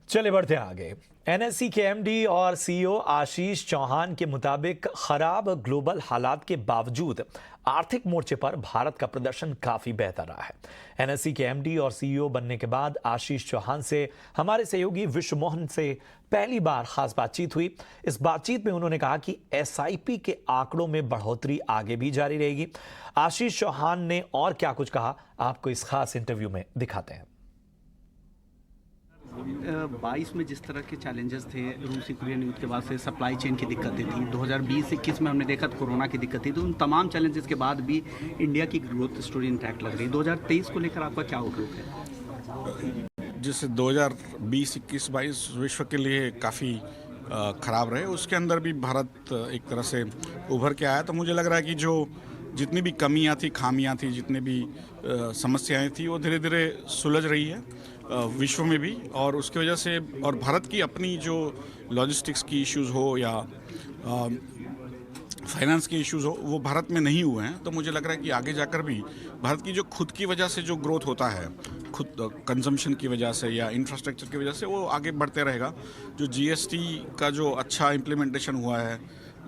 चले बढ़ते हैं आगे। एनएसई के एमडी और सीईओ आशीष चौहान के मुताबिक खराब ग्लोबल हालात के बावजूद आर्थिक मोर्चे पर भारत का प्रदर्शन काफी बेहतर रहा है। एनएसई के एमडी और सीईओ बनने के बाद आशीष चौहान से हमारे सहयोगी विश्व मोहन से पहली बार खास बातचीत हुई। इस बातचीत में उन्होंने कहा कि एसआईपी के आंकड़ों में बढ़ोतरी आगे भी जारी रहेगी। आशीष चौहान ने और क्या कुछ कहा, आपको इस खास इंटरव्यू में दिखाते हैं। 22 में जिस तरह के चैलेंजेस थे रूस यूक्रेन युद्ध के बाद से, सप्लाई चेन की दिक्कतें थी, 2020-21 में हमने देखा कोरोना की दिक्कत थी, तो उन तमाम चैलेंजेस के बाद भी इंडिया की ग्रोथ स्टोरी इंटैक्ट लग रही है। 2023 को लेकर आपका क्या आउटलुक है? जिससे 2020-21-22 विश्व के लिए काफ़ी ख़राब रहे, उसके अंदर भी भारत एक तरह से उभर के आया। तो मुझे लग रहा है कि जो जितनी भी कमियां थी, खामियां थी, जितनी भी समस्याएं थी, वो धीरे धीरे सुलझ रही है विश्व में भी। और उसकी वजह से, और भारत की अपनी जो लॉजिस्टिक्स की इश्यूज़ हो या फाइनेंस के इश्यूज़ हो, वो भारत में नहीं हुए हैं। तो मुझे लग रहा है कि आगे जाकर भी भारत की जो खुद की वजह से जो ग्रोथ होता है, खुद कंजम्पशन की वजह से या इंफ्रास्ट्रक्चर की वजह से, वो आगे बढ़ते रहेगा। जो जीएसटी का जो अच्छा इम्प्लीमेंटेशन हुआ है,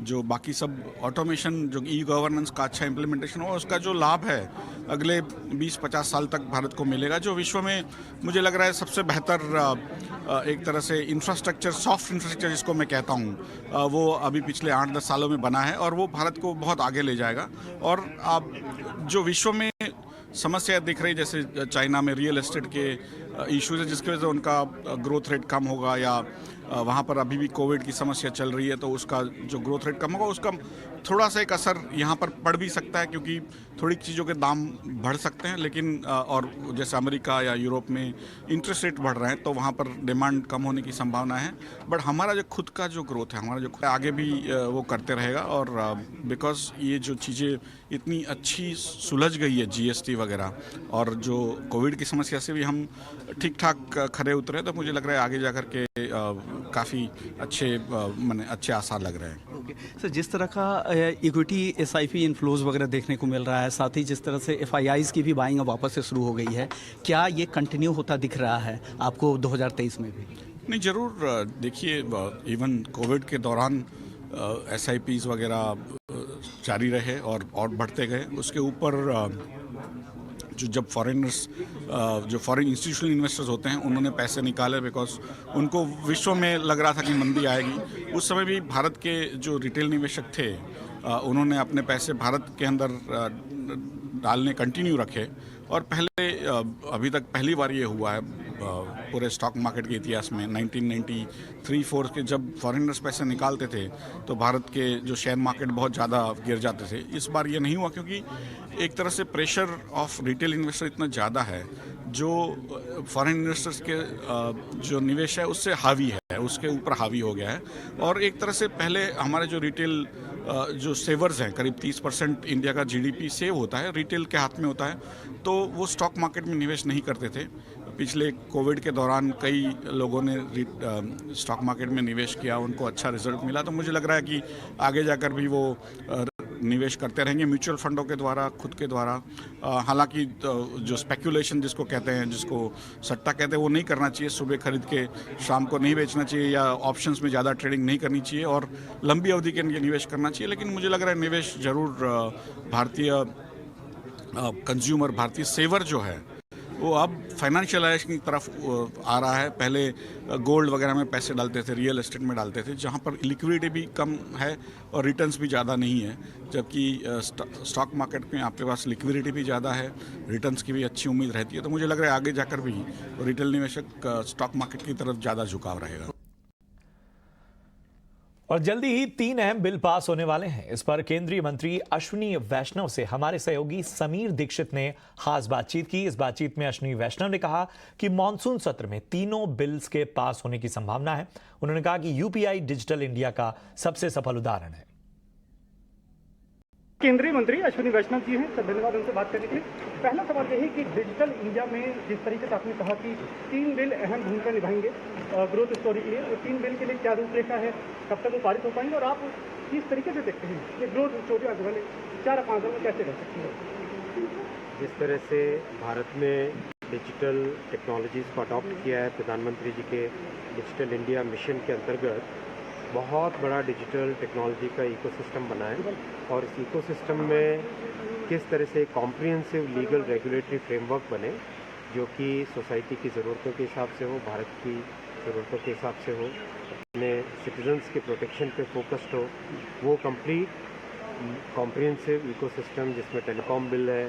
जो बाकी सब ऑटोमेशन, जो ई गवर्नेंस का अच्छा इम्प्लीमेंटेशन हुआ, उसका जो लाभ है अगले 20-50 साल तक भारत को मिलेगा, जो विश्व में मुझे लग रहा है सबसे बेहतर एक तरह से इंफ्रास्ट्रक्चर, सॉफ्ट इंफ्रास्ट्रक्चर जिसको मैं कहता हूँ, वो अभी पिछले 8-10 सालों में बना है और वो भारत को बहुत आगे ले जाएगा। और जो विश्व में समस्या दिख रही, जैसे चाइना में रियल एस्टेट के इश्यूज है जिसकी वजह से उनका ग्रोथ रेट कम होगा, या वहाँ पर अभी भी कोविड की समस्या चल रही है तो उसका जो ग्रोथ रेट कम होगा उसका थोड़ा सा एक असर यहाँ पर पड़ भी सकता है, क्योंकि थोड़ी चीज़ों के दाम बढ़ सकते हैं। लेकिन और जैसे अमेरिका या यूरोप में इंटरेस्ट रेट बढ़ रहे हैं तो वहाँ पर डिमांड कम होने की संभावना है। बट हमारा जो खुद का जो ग्रोथ है, हमारा जो आगे भी वो करते रहेगा। और बिकॉज ये जो चीज़ें इतनी अच्छी सुलझ गई है, जीएसटी वगैरह, और जो कोविड की समस्या से भी हम ठीक ठाक खरे उतरे, तो मुझे लग रहा है आगे जा कर के काफ़ी अच्छे अच्छे आसार लग रहे हैं। ओके सर, जिस तरह का इक्विटी एसआईपी इन्फ्लोज वगैरह देखने को मिल रहा है, साथ ही जिस तरह से एफआईआईज की भी बाइंग अब वापस से शुरू हो गई है, क्या ये कंटिन्यू होता दिख रहा है आपको 2023 में भी? नहीं, ज़रूर। देखिए, इवन कोविड के दौरान एसआईपीज वगैरह जारी रहे और बढ़ते गए। उसके ऊपर जब फॉरेनर्स, जो फॉरेन इंस्टीट्यूशनल इन्वेस्टर्स होते हैं, उन्होंने पैसे निकाले बिकॉज उनको विश्व में लग रहा था कि मंदी आएगी। उस समय भी भारत के जो रिटेल निवेशक थे, उन्होंने अपने पैसे भारत के अंदर डालने कंटिन्यू रखे। और अभी तक पहली बार ये हुआ है पूरे स्टॉक मार्केट के इतिहास में, 1993-4 के जब फॉरेनर्स पैसे निकालते थे तो भारत के जो शेयर मार्केट बहुत ज़्यादा गिर जाते थे। इस बार ये नहीं हुआ, क्योंकि एक तरह से प्रेशर ऑफ रिटेल इन्वेस्टर इतना ज़्यादा है, जो फॉरेन इन्वेस्टर्स के जो निवेश है उससे हावी है, उसके ऊपर हावी हो गया है। और एक तरह से पहले हमारे जो रिटेल जो सेवर्स हैं, करीब 30% इंडिया का जीडीपी सेव होता है, रिटेल के हाथ में होता है, तो वो स्टॉक मार्केट में निवेश नहीं करते थे। पिछले कोविड के दौरान कई लोगों ने स्टॉक मार्केट में निवेश किया, उनको अच्छा रिजल्ट मिला। तो मुझे लग रहा है कि आगे जाकर भी वो निवेश करते रहेंगे म्यूचुअल फंडों के द्वारा, खुद के द्वारा। हालांकि जो स्पेक्यूलेशन जिसको कहते हैं, जिसको सट्टा कहते हैं, वो नहीं करना चाहिए। सुबह खरीद के शाम को नहीं बेचना चाहिए, या ऑप्शंस में ज़्यादा ट्रेडिंग नहीं करनी चाहिए, और लंबी अवधि के लिए निवेश करना चाहिए। लेकिन मुझे लग रहा है निवेश जरूर भारतीय कंज्यूमर, भारतीय सेवर जो है, वो अब फाइनेंशियलाइज की तरफ आ रहा है। पहले गोल्ड वगैरह में पैसे डालते थे, रियल एस्टेट में डालते थे, जहाँ पर लिक्विडिटी भी कम है और रिटर्न्स भी ज़्यादा नहीं है। जबकि स्टॉक मार्केट में आपके पास लिक्विडिटी भी ज़्यादा है, रिटर्न्स की भी अच्छी उम्मीद रहती है। तो मुझे लग रहा है आगे जाकर भी रिटेल निवेशक स्टॉक मार्केट की तरफ ज़्यादा झुकाव रहेगा। और जल्दी ही 3 अहम बिल पास होने वाले हैं। इस पर केंद्रीय मंत्री अश्विनी वैष्णव से हमारे सहयोगी समीर दीक्षित ने खास बातचीत की। इस बातचीत में अश्विनी वैष्णव ने कहा कि मॉनसून सत्र में तीनों बिल्स के पास होने की संभावना है। उन्होंने कहा कि यूपीआई डिजिटल इंडिया का सबसे सफल उदाहरण है। केंद्रीय मंत्री अश्विनी वैष्णव जी हैं, सर धन्यवाद उनसे बात करने के लिए। पहला सवाल यही कि डिजिटल इंडिया में जिस तरीके से आपने कहा कि 3 बिल अहम भूमिका निभाएंगे ग्रोथ स्टोरी के लिए, और 3 बिल के लिए क्या रूपरेखा है, कब तक वो पारित हो पाएंगे, और आप किस तरीके से देखते हैं ये ग्रोथ स्टोरी आगे वाले 4-5 साल में कैसे कर सकती है? जिस तरह से भारत में डिजिटल टेक्नोलॉजीज़ को अडॉप्ट किया है प्रधानमंत्री जी के डिजिटल इंडिया मिशन के अंतर्गत, बहुत बड़ा डिजिटल टेक्नोलॉजी का इकोसिस्टम बना है। और इस इकोसिस्टम में किस तरह से कॉम्प्रिहेंसिव लीगल रेगुलेटरी फ्रेमवर्क बने, जो कि सोसाइटी की ज़रूरतों के हिसाब से हो, भारत की ज़रूरतों के हिसाब से हो, अपने सिटीजन्स के प्रोटेक्शन पे फोकस्ड हो, वो कंप्लीट कॉम्प्रिहेंसिव इकोसिस्टम, जिसमें टेलीकॉम बिल है,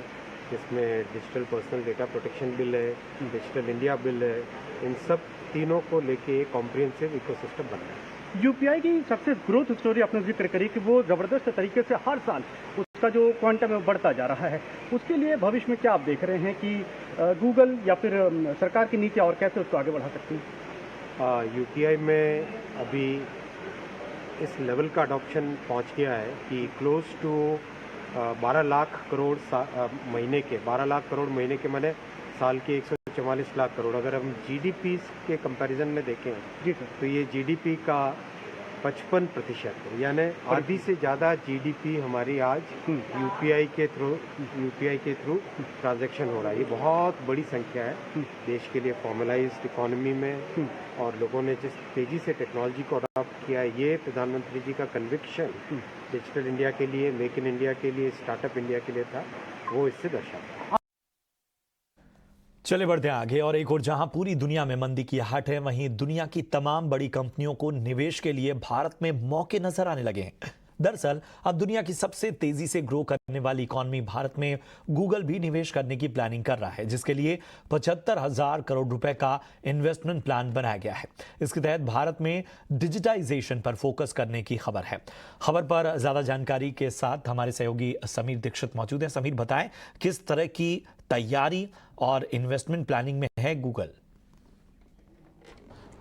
जिसमें digital personal data protection bill है, डिजिटल इंडिया बिल है, इन सब तीनों को लेके एक कॉम्प्रिहेंसिव इकोसिस्टम बनना है। यूपीआई की सक्सेस ग्रोथ स्टोरी आपने जिक्र करी कि वो ज़बरदस्त तरीके से हर साल उसका जो क्वांटम है बढ़ता जा रहा है। उसके लिए भविष्य में क्या आप देख रहे हैं कि गूगल या फिर सरकार की नीतियाँ और कैसे उसको आगे बढ़ा सकती हैं? यूपीआई में अभी इस लेवल का अडॉप्शन पहुंच गया है कि क्लोज टू 12 लाख करोड़ महीने के माने साल के 144 लाख करोड़। अगर हम जीडीपी के कंपैरिजन में देखें जी सर, तो ये जीडीपी का 55% है, यानी आधी से ज़्यादा जीडीपी हमारी आज यूपीआई के थ्रू ट्रांजैक्शन हो रहा है। ये बहुत बड़ी संख्या है देश के लिए फॉर्मलाइज्ड इकोनॉमी में। और लोगों ने जिस तेज़ी से टेक्नोलॉजी को अडॉप्ट किया है, ये प्रधानमंत्री जी का कन्विक्शन डिजिटल इंडिया के लिए, मेक इन इंडिया के लिए, स्टार्टअप इंडिया के लिए था, वो इससे दर्शाता है। चले बढ़ते हैं आगे। और एक और जहां पूरी दुनिया में मंदी की आहट है, वहीं दुनिया की तमाम बड़ी कंपनियों को निवेश के लिए भारत में मौके नजर आने लगे हैं। दरअसल अब दुनिया की सबसे तेजी से ग्रो करने वाली इकॉनमी भारत में गूगल भी निवेश करने की प्लानिंग कर रहा है, जिसके लिए 75,000 करोड़ रुपए का इन्वेस्टमेंट प्लान बनाया गया है। इसके तहत भारत में डिजिटाइजेशन पर फोकस करने की खबर है। खबर पर ज्यादा जानकारी के साथ हमारे सहयोगी समीर दीक्षित मौजूद हैं। समीर, बताएं किस तरह की तैयारी और इन्वेस्टमेंट प्लानिंग में है गूगल?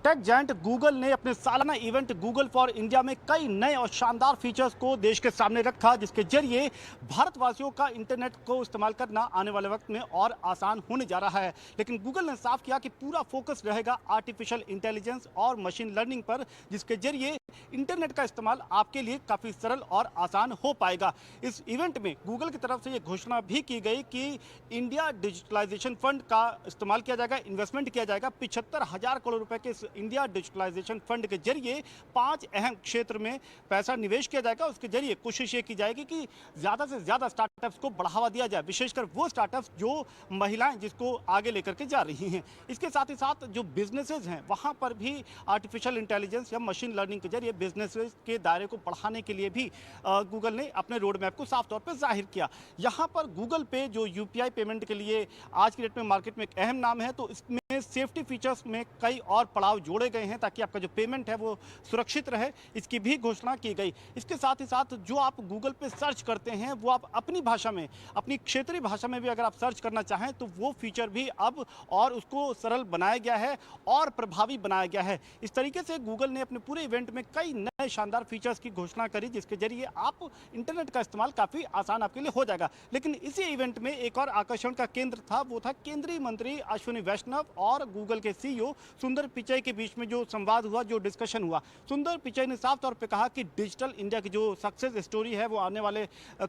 टेक जायंट गूगल ने अपने सालाना इवेंट गूगल फॉर इंडिया में कई नए और शानदार फीचर्स को देश के सामने रखा, जिसके जरिए भारतवासियों का इंटरनेट को इस्तेमाल करना आने वाले वक्त में और आसान होने जा रहा है। लेकिन गूगल ने साफ किया कि पूरा फोकस रहेगा आर्टिफिशियल इंटेलिजेंस और मशीन लर्निंग पर, जिसके जरिए इंटरनेट का इस्तेमाल आपके लिए काफ़ी सरल और आसान हो पाएगा। इस इवेंट में गूगल की तरफ से ये घोषणा भी की गई कि इंडिया डिजिटलाइजेशन फंड का इस्तेमाल किया जाएगा, इन्वेस्टमेंट किया जाएगा। 75,000 करोड़ रुपए के इंडिया डिजिटलाइजेशन फंड के जरिए 5 अहम क्षेत्र में पैसा निवेश किया जाएगा। उसके जरिए कोशिश ये की जाएगी कि ज़्यादा से ज़्यादा स्टार्टअप्स को बढ़ावा दिया जाए, विशेषकर वो स्टार्टअप्स जो महिलाएं जिसको आगे लेकर के जा रही हैं। इसके साथ ही साथ जो बिजनेसेस हैं वहाँ पर भी आर्टिफिशियल इंटेलिजेंस या मशीन लर्निंग के जरिए बिजनेसेस के दायरे को बढ़ाने के लिए भी गूगल ने अपने रोड मैप को साफ तौर पर जाहिर किया। यहाँ पर गूगल पे जो यूपीआई पेमेंट के लिए आज की डेट में मार्केट में एक अहम नाम है, तो इसमें सेफ्टी फीचर्स में कई और पड़ाव जोड़े गए हैं ताकि आपका जो पेमेंट है वो सुरक्षित रहे, इसकी भी घोषणा की गई। इसके साथ ही साथ जो आप गूगल पे सर्च करते हैं वो आप अपनी भाषा में, अपनी क्षेत्रीय भाषा में भी अगर आप सर्च करना चाहें तो वो फीचर भी अब और उसको सरल बनाया गया है और प्रभावी बनाया गया है। इस तरीके से गूगल ने अपने पूरे इवेंट में कई नए शानदार फीचर्स की घोषणा करी, जिसके जरिए आप इंटरनेट का इस्तेमाल काफ़ी आसान आपके लिए हो जाएगा। लेकिन इसी इवेंट में एक और आकर्षण का केंद्र था, वो था केंद्रीय मंत्री अश्विनी वैष्णव और गूगल के सीईओ सुंदर पिचाई के बीच में जो संवाद हुआ, जो डिस्कशन हुआ। सुंदर पिचाई ने साफ तौर पे कहा कि डिजिटल इंडिया की जो सक्सेस स्टोरी है वो आने वाले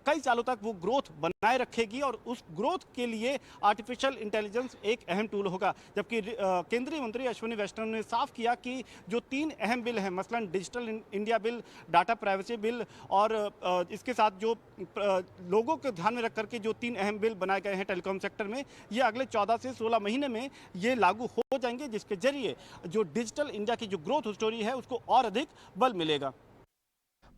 कई सालों तक वो ग्रोथ बनाए रखेगी और उस ग्रोथ के लिए आर्टिफिशियल इंटेलिजेंस एक अहम टूल होगा। जबकि केंद्रीय मंत्री अश्विनी वैष्णव ने साफ किया कि जो 3 अहम बिल हैं, मसलन digital India bill, data privacy bill और इसके साथ जो लोगों को ध्यान में रख करके जो 3 अहम बिल बनाए गए हैं टेलीकॉम सेक्टर में, ये अगले 14 से 16 महीने में ये लागू हो जाएंगे, जिसके जरिए जो डिजिटल इंडिया की जो ग्रोथ स्टोरी है उसको और अधिक बल मिलेगा।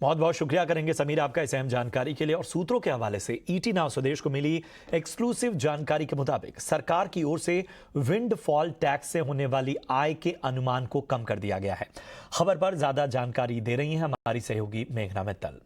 बहुत बहुत शुक्रिया करेंगे समीर आपका इस अहम जानकारी के लिए। और सूत्रों के हवाले से ईटी नाउ स्वदेश को मिली एक्सक्लूसिव जानकारी के मुताबिक सरकार की ओर से विंडफॉल टैक्स से होने वाली आय के अनुमान को कम कर दिया गया है। खबर पर ज्यादा जानकारी दे रही हैं हमारी सहयोगी मेघना मित्तल।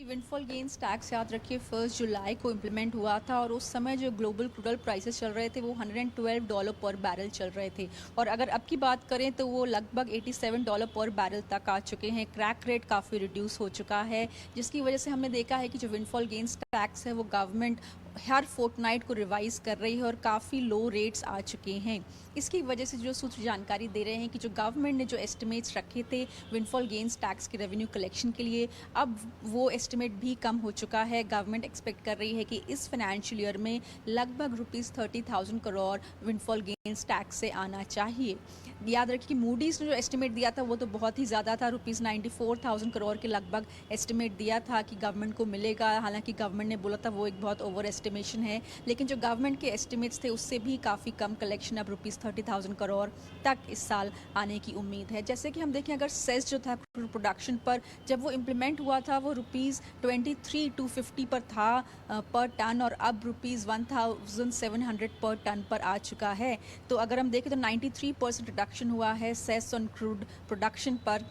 विंडफॉल गेन्स टैक्स याद रखिए 1 जुलाई को इम्प्लीमेंट हुआ था और उस समय जो ग्लोबल क्रूड ऑयल प्राइसेस चल रहे थे वो $112 पर बैरल चल रहे थे और अगर अब की बात करें तो वो लगभग $87 पर बैरल तक आ चुके हैं। क्रैक रेट काफ़ी रिड्यूस हो चुका है, जिसकी वजह से हमने देखा है कि जो विंडफॉल गेन्स टैक्स है वो गवर्नमेंट हर फोर्टनाइट को रिवाइज कर रही है और काफ़ी लो रेट्स आ चुके हैं। इसकी वजह से जो सूत्र जानकारी दे रहे हैं कि जो गवर्नमेंट ने जो एस्टिमेट्स रखे थे विंडफॉल गेन्स टैक्स के रेवेन्यू कलेक्शन के लिए, अब वो एस्टिमेट भी कम हो चुका है। गवर्नमेंट एक्सपेक्ट कर रही है कि इस फाइनेंशियल ईयर में लगभग ₹30,000 करोड़ विंडफॉल गेन्स टैक्स से आना चाहिए। याद रखिए कि मूडीज़ ने जो एस्टिमेट दिया था वो तो बहुत ही ज़्यादा था, ₹94,000 करोड़ के लगभग एस्टिमेट दिया था कि गवर्नमेंट को मिलेगा। हालांकि गवर्नमेंट ने बोला था वो एक बहुत ओवर एस्टिमेशन है, लेकिन जो गवर्नमेंट के एस्टिमेट्स थे उससे भी काफ़ी कम कलेक्शन अब ₹30,000 करोड़ तक इस साल आने की उम्मीद है। जैसे कि हम देखें अगर सेस जो था प्रोडक्शन पर जब वो इम्प्लीमेंट हुआ था वो ₹23,250 पर था पर टन और अब ₹1,700 पर टन पर आ चुका है। तो अगर हम देखें तो 93% रिडक्शन हुआ है सेस ऑन क्रूड प्रोडक्शन पर।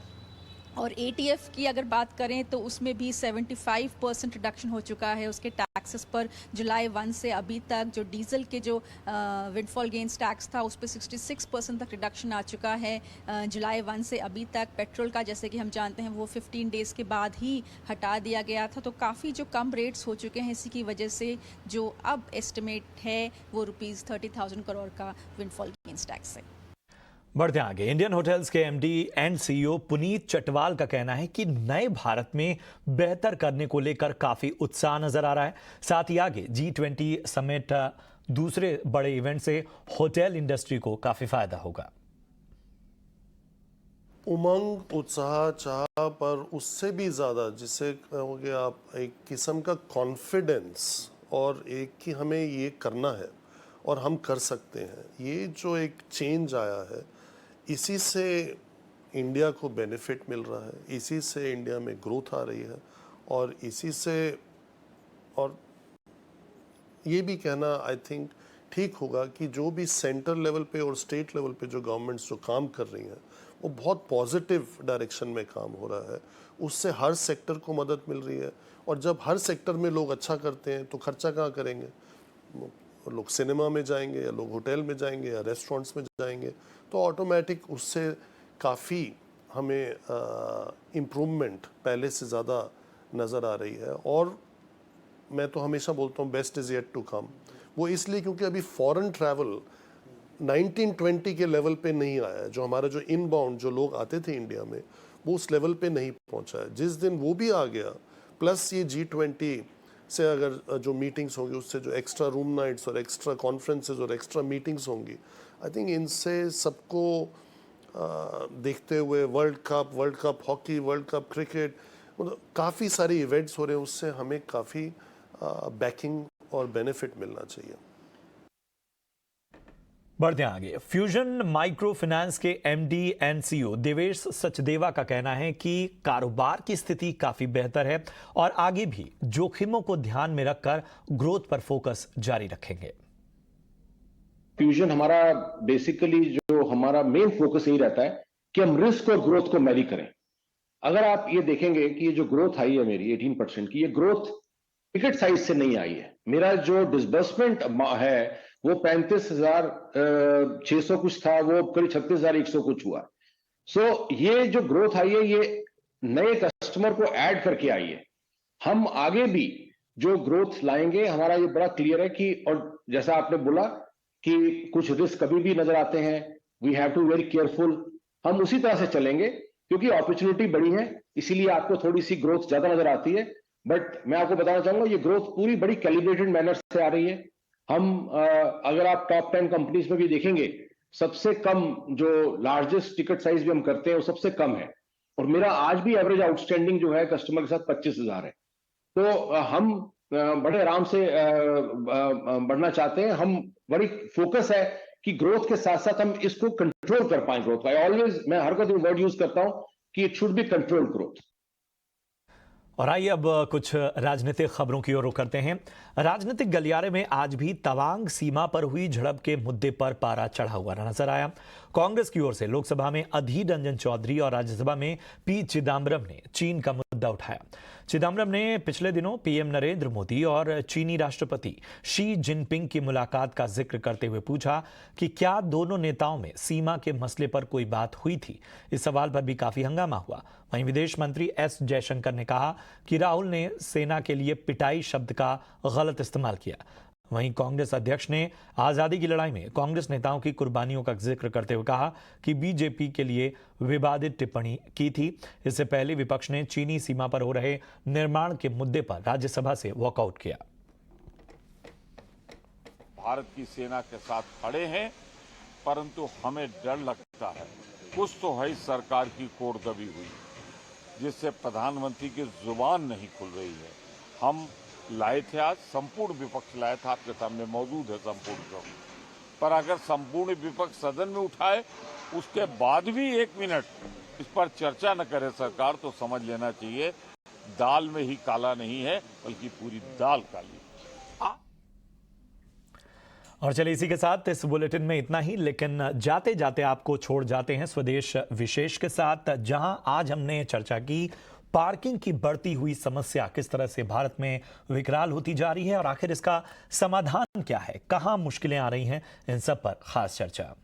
और एटीएफ की अगर बात करें तो उसमें भी 75% रिडक्शन हो चुका है उसके टैक्सेस पर। जुलाई 1 से अभी तक जो डीजल के जो विंडफॉल गेन्स टैक्स था उस पर 66% तक रिडक्शन आ चुका है जुलाई 1 से अभी तक। पेट्रोल का जैसे कि हम जानते हैं वो 15 डेज़ के बाद ही हटा दिया गया था, तो काफ़ी जो कम रेट्स हो चुके हैं, इसी की वजह से जो अब एस्टिमेट है वो ₹30,000 करोड़ का विंडफॉल गेन्स टैक्स है। बढ़ते आगे, इंडियन होटल्स के MD and CEO Puneet Chatwal का कहना है कि नए भारत में बेहतर करने को लेकर काफी उत्साह नजर आ रहा है। साथ ही आगे G20 समिट दूसरे बड़े इवेंट से होटल इंडस्ट्री को काफी फायदा होगा। उमंग, उत्साह, चाह, पर उससे भी ज़्यादा जिसे कहोगे आप एक किस्म का कॉन्फिडेंस और एक कि हमें ये करना है और हम कर सकते हैं। ये जो एक चेंज आया है, इसी से इंडिया को बेनिफिट मिल रहा है, इसी से इंडिया में ग्रोथ आ रही है, और इसी से, और ये भी कहना आई थिंक ठीक होगा कि जो भी सेंटर लेवल पे और स्टेट लेवल पे जो गवर्नमेंट्स जो काम कर रही हैं वो बहुत पॉजिटिव डायरेक्शन में काम हो रहा है। उससे हर सेक्टर को मदद मिल रही है, और जब हर सेक्टर में लोग अच्छा करते हैं तो खर्चा कहाँ करेंगे? लोग सिनेमा में जाएंगे, या लोग होटल में जाएंगे, या रेस्टोरेंट्स में जाएंगे, तो ऑटोमेटिक उससे काफ़ी हमें इम्प्रूवमेंट पहले से ज़्यादा नज़र आ रही है। और मैं तो हमेशा बोलता हूँ best is yet to come. वो इसलिए क्योंकि अभी फॉरेन ट्रैवल 1920 के लेवल पे नहीं आया है। जो हमारा जो इनबाउंड जो लोग आते थे इंडिया में, वो उस लेवल पे नहीं पहुंचा है। जिस दिन वो भी आ गया, प्लस ये G20 से अगर जो मीटिंग्स होंगी, उससे जो एक्स्ट्रा रूम नाइट्स और एक्स्ट्रा कॉन्फ्रेंसेस और एक्स्ट्रा मीटिंग्स होंगी, आई थिंक इनसे सबको देखते हुए world cup hockey, world cup cricket, काफ़ी सारे इवेंट्स हो रहे हैं, उससे हमें काफ़ी बैकिंग और बेनिफिट मिलना चाहिए। बढ़ते आगे। फ्यूजन माइक्रो फाइनेंस के MD and CEO Devesh Sachdeva का कहना है कि कारोबार की स्थिति काफी बेहतर है और आगे भी जोखिमों को ध्यान में रखकर ग्रोथ पर फोकस जारी रखेंगे। फ्यूजन हमारा बेसिकली जो हमारा मेन फोकस यही रहता है कि हम रिस्क और ग्रोथ को मैरी करें। अगर आप ये देखेंगे कि ये जो ग्रोथ आई है मेरी 18% की, ये ग्रोथ टिकट साइज से नहीं आई है। मेरा जो डिसबर्समेंट है वो 35,600 कुछ था, वो करीब 36,100 कुछ हुआ। सो ये जो ग्रोथ आई है ये नए कस्टमर को ऐड करके आई है। हम आगे भी जो ग्रोथ लाएंगे, हमारा ये बड़ा क्लियर है कि, और जैसा आपने बोला कि कुछ रिस्क कभी भी नजर आते हैं, we have to very careful. हम उसी तरह से चलेंगे क्योंकि अपॉर्चुनिटी बड़ी है, इसीलिए आपको थोड़ी सी ग्रोथ ज्यादा नजर आती है। बट मैं आपको बताना चाहूंगा ये ग्रोथ पूरी बड़ी कैलिब्रेटेड मैनर से आ रही है। हम अगर आप टॉप 10 कंपनीज में भी देखेंगे, सबसे कम जो लार्जेस्ट टिकट साइज भी हम करते हैं वो सबसे कम है, और मेरा आज भी एवरेज आउटस्टैंडिंग जो है कस्टमर के साथ 25,000 है। तो हम बड़े आराम से बढ़ना चाहते हैं। हम बड़ी फोकस है कि ग्रोथ के साथ साथ हम इसको कंट्रोल कर पाए ग्रोथ का। ऑलवेज मैं हर वक्त वर्ड यूज करता हूं कि it should be control growth. और आइए अब कुछ राजनीतिक खबरों की ओर रुख करते हैं। राजनीतिक गलियारे में आज भी तवांग सीमा पर हुई झड़प के मुद्दे पर पारा चढ़ा हुआ नजर आया। कांग्रेस की ओर से लोकसभा में अधीर रंजन चौधरी और राज्यसभा में पी चिदम्बरम ने चीन का मुद्दा उठाया। चिदम्बरम ने पिछले दिनों पीएम नरेंद्र मोदी और चीनी राष्ट्रपति शी जिनपिंग की मुलाकात का जिक्र करते हुए पूछा कि क्या दोनों नेताओं में सीमा के मसले पर कोई बात हुई थी। इस सवाल पर भी काफी हंगामा हुआ। वहीं विदेश मंत्री एस जयशंकर ने कहा कि राहुल ने सेना के लिए पिटाई शब्द का गलत इस्तेमाल किया। वहीं कांग्रेस अध्यक्ष ने आजादी की लड़ाई में कांग्रेस नेताओं की कुर्बानियों का जिक्र करते हुए कहा कि बीजेपी के लिए विवादित टिप्पणी की थी। इससे पहले विपक्ष ने चीनी सीमा पर हो रहे निर्माण के मुद्दे पर राज्यसभा से वॉकआउट किया। भारत की सेना के साथ खड़े हैं, परंतु हमें डर लगता है कुछ तो है सरकार की कोर दबी हुई, जिससे प्रधानमंत्री की जुबान नहीं खुल रही है। हम लाए थे, आज संपूर्ण विपक्ष लाया था, आपके सामने मौजूद है संपूर्ण विपक्ष, पर अगर संपूर्ण विपक्ष सदन में उठाए उसके बाद भी 1 मिनट इस पर चर्चा न करे सरकार, तो समझ लेना चाहिए दाल में ही काला नहीं है बल्कि पूरी दाल काली। और चलिए इसी के साथ इस बुलेटिन में इतना ही, लेकिन जाते जाते आपको छोड़ जाते हैं स्वदेश विशेष के साथ, जहां आज हमने चर्चा की पार्किंग की बढ़ती हुई समस्या किस तरह से भारत में विकराल होती जा रही है और आखिर इसका समाधान क्या है, कहां मुश्किलें आ रही हैं, इन सब पर खास चर्चा।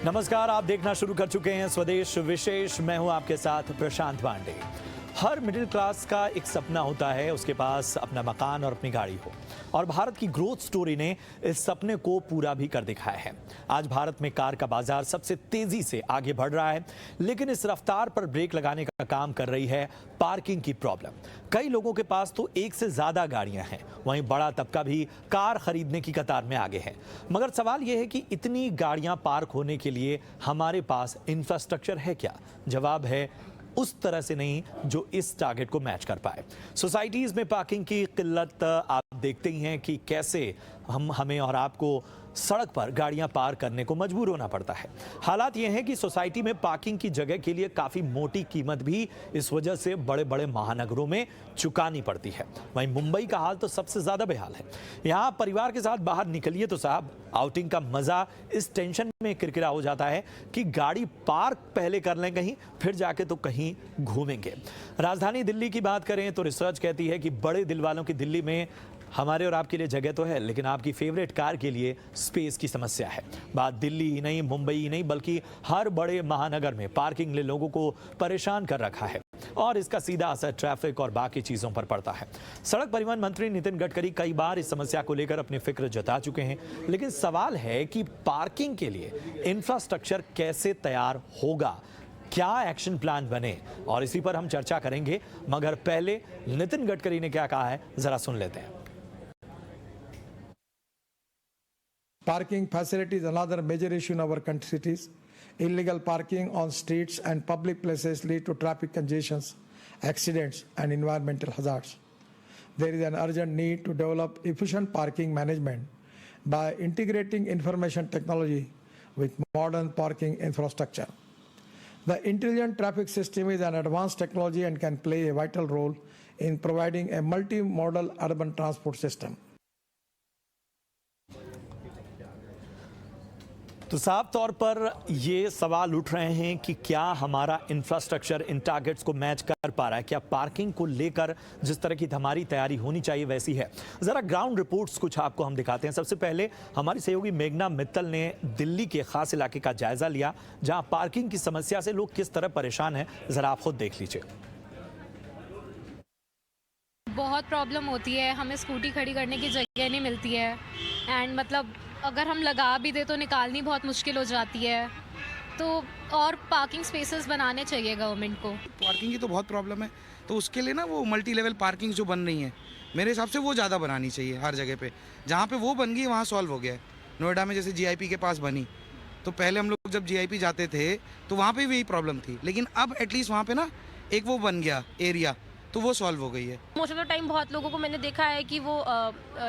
नमस्कार, आप देखना शुरू कर चुके हैं स्वदेश विशेष। मैं हूं आपके साथ प्रशांत पांडे। हर मिडिल क्लास का एक सपना होता है उसके पास अपना मकान और अपनी गाड़ी हो, और भारत की ग्रोथ स्टोरी ने इस सपने को पूरा भी कर दिखाया है। आज भारत में कार का बाजार सबसे तेजी से आगे बढ़ रहा है, लेकिन इस रफ्तार पर ब्रेक लगाने का काम कर रही है पार्किंग की प्रॉब्लम। कई लोगों के पास तो एक से ज्यादा गाड़ियां हैं, वहीं बड़ा तबका भी कार खरीदने की कतार में आगे है। मगर सवाल यह है कि इतनी गाड़ियां पार्क होने के लिए हमारे पास इंफ्रास्ट्रक्चर है क्या? जवाब है उस तरह से नहीं जो इस टारगेट को मैच कर पाए। सोसाइटीज में पार्किंग की किल्लत आप देखते ही हैं कि कैसे हमें और आपको सड़क पर गाड़ियां पार्क करने को मजबूर होना पड़ता है। हालात यह है कि सोसाइटी में पार्किंग की जगह के लिए काफी मोटी कीमत भी इस वजह से बड़े बड़े महानगरों में चुकानी पड़ती है। वहीं मुंबई का हाल तो सबसे ज्यादा बेहाल है। यहां परिवार के साथ बाहर निकलिए तो साहब आउटिंग का मजा इस टेंशन में किरकिरा हो जाता है कि गाड़ी पार्क पहले कर लें कहीं, फिर जाके तो कहीं घूमेंगे। राजधानी दिल्ली की बात करें तो रिसर्च कहती है कि बड़े दिल वालों की दिल्ली में हमारे और आपके लिए जगह तो है, लेकिन आपकी फेवरेट कार के लिए स्पेस की समस्या है। बात दिल्ली ही नहीं, मुंबई ही नहीं, बल्कि हर बड़े महानगर में पार्किंग ने लोगों को परेशान कर रखा है, और इसका सीधा असर ट्रैफिक और बाकी चीजों पर पड़ता है। सड़क परिवहन मंत्री नितिन गडकरी कई बार इस समस्या को लेकर अपनी फिक्र जता चुके हैं, लेकिन सवाल है कि पार्किंग के लिए इंफ्रास्ट्रक्चर कैसे तैयार होगा, क्या एक्शन प्लान बने, और इसी पर हम चर्चा करेंगे। मगर पहले नितिन गडकरी ने क्या कहा है जरा सुन लेते हैं। Parking facility is another major issue in our country cities. Illegal parking on streets and public places lead to traffic congestions, accidents, and environmental hazards. There is an urgent need to develop efficient parking management by integrating information technology with modern parking infrastructure. The intelligent traffic system is an advanced technology and can play a vital role in providing a multimodal urban transport system. तो साफ तौर पर ये सवाल उठ रहे हैं कि क्या हमारा इंफ्रास्ट्रक्चर इन टारगेट्स को मैच कर पा रहा है? क्या पार्किंग को लेकर जिस तरह की हमारी तैयारी होनी चाहिए वैसी है? जरा ग्राउंड रिपोर्ट्स कुछ आपको हम दिखाते हैं। सबसे पहले हमारी सहयोगी मेघना मित्तल ने दिल्ली के खास इलाके का जायजा लिया, जहां पार्किंग की समस्या से लोग किस तरह परेशान हैं, जरा आप खुद देख लीजिए। बहुत प्रॉब्लम होती है, हमें स्कूटी खड़ी करने की जगह नहीं मिलती है, एंड मतलब अगर हम लगा भी दे तो निकालनी बहुत मुश्किल हो जाती है। तो और पार्किंग स्पेसेस बनाने चाहिए गवर्नमेंट को। पार्किंग की तो बहुत प्रॉब्लम है, तो उसके लिए ना वो मल्टी लेवल पार्किंग जो बन रही है, मेरे हिसाब से वो ज़्यादा बनानी चाहिए हर जगह पे। जहाँ पे वो बन गई वहाँ सॉल्व हो गया है। नोएडा में जैसे जीआईपी के पास बनी, तो पहले हम लोग जब जीआईपी जाते थे तो वहाँ पे भी यही प्रॉब्लम थी, लेकिन अब एटलीस्ट वहाँ पे ना एक वो बन गया एरिया, तो वो सॉल्व हो गई है। मोस्ट ऑफ द टाइम बहुत लोगों को मैंने देखा है कि वो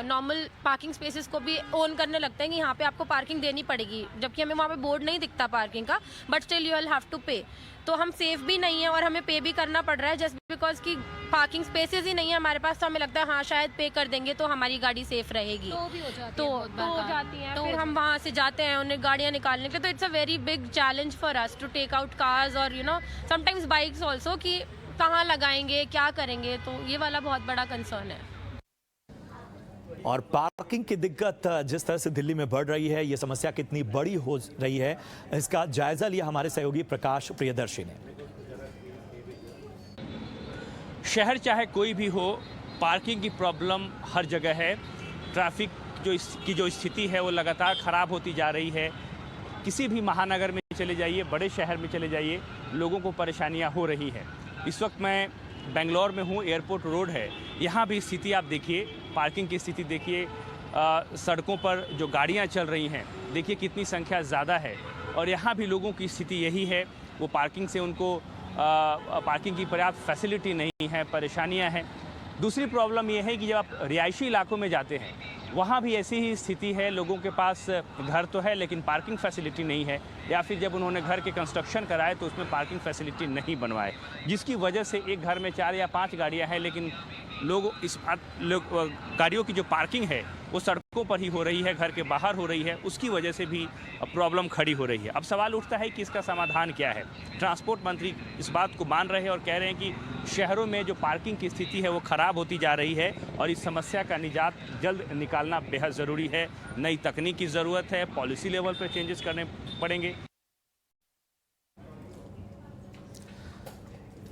नॉर्मल पार्किंग स्पेसेस को भी ओन करने लगते हैं कि यहाँ पे आपको पार्किंग देनी पड़ेगी, जबकि हमें वहाँ पे बोर्ड नहीं दिखता पार्किंग का, but still you will have to pay. तो हम सेफ भी नहीं है और हमें पे भी करना पड़ रहा है जस्ट बिकॉज की पार्किंग स्पेसेस ही नहीं है हमारे पास। तो हमें लगता है हाँ शायद पे कर देंगे तो हमारी गाड़ी सेफ रहेगी, तो भी हो जाती है। फिर हम वहाँ से जाते हैं उन्हें गाड़ियाँ निकालने के, तो it's a very big challenge for us to take out cars और you know sometimes bikes also, कि कहाँ लगाएंगे, क्या करेंगे, तो ये वाला बहुत बड़ा कंसर्न है। और पार्किंग की दिक्कत जिस तरह से दिल्ली में बढ़ रही है, ये समस्या कितनी बड़ी हो रही है, इसका जायजा लिया हमारे सहयोगी प्रकाश प्रियदर्शी ने। शहर चाहे कोई भी हो, पार्किंग की प्रॉब्लम हर जगह है। ट्रैफिक की जो स्थिति है वो लगातार ख़राब होती जा रही है। किसी भी महानगर में चले जाइए, बड़े शहर में चले जाइए, लोगों को परेशानियां हो रही हैं। इस वक्त मैं बेंगलोर में हूँ, एयरपोर्ट रोड है, यहाँ भी स्थिति आप देखिए, पार्किंग की स्थिति देखिए, सड़कों पर जो गाड़ियाँ चल रही हैं देखिए कितनी संख्या ज़्यादा है, और यहाँ भी लोगों की स्थिति यही है। वो पार्किंग से उनको पार्किंग की पर्याप्त फैसिलिटी नहीं है, परेशानियाँ हैं। दूसरी प्रॉब्लम ये है कि जब आप रिहायशी इलाकों में जाते हैं वहाँ भी ऐसी ही स्थिति है, लोगों के पास घर तो है लेकिन पार्किंग फैसिलिटी नहीं है, या फिर जब उन्होंने घर के कंस्ट्रक्शन कराए तो उसमें पार्किंग फैसिलिटी नहीं बनवाए, जिसकी वजह से एक घर में 4 या 5 गाड़ियाँ हैं, लेकिन गाड़ियों की जो पार्किंग है वो सड़कों पर ही हो रही है, घर के बाहर हो रही है, उसकी वजह से भी प्रॉब्लम खड़ी हो रही है। अब सवाल उठता है कि इसका समाधान क्या है। ट्रांसपोर्ट मंत्री इस बात को मान रहे हैं और कह रहे हैं कि शहरों में जो पार्किंग की स्थिति है वो ख़राब होती जा रही है और इस समस्या का निजात जल्द निकालना बेहद ज़रूरी है। नई तकनीक की ज़रूरत है, पॉलिसी लेवल पर चेंजेस करने पड़ेंगे।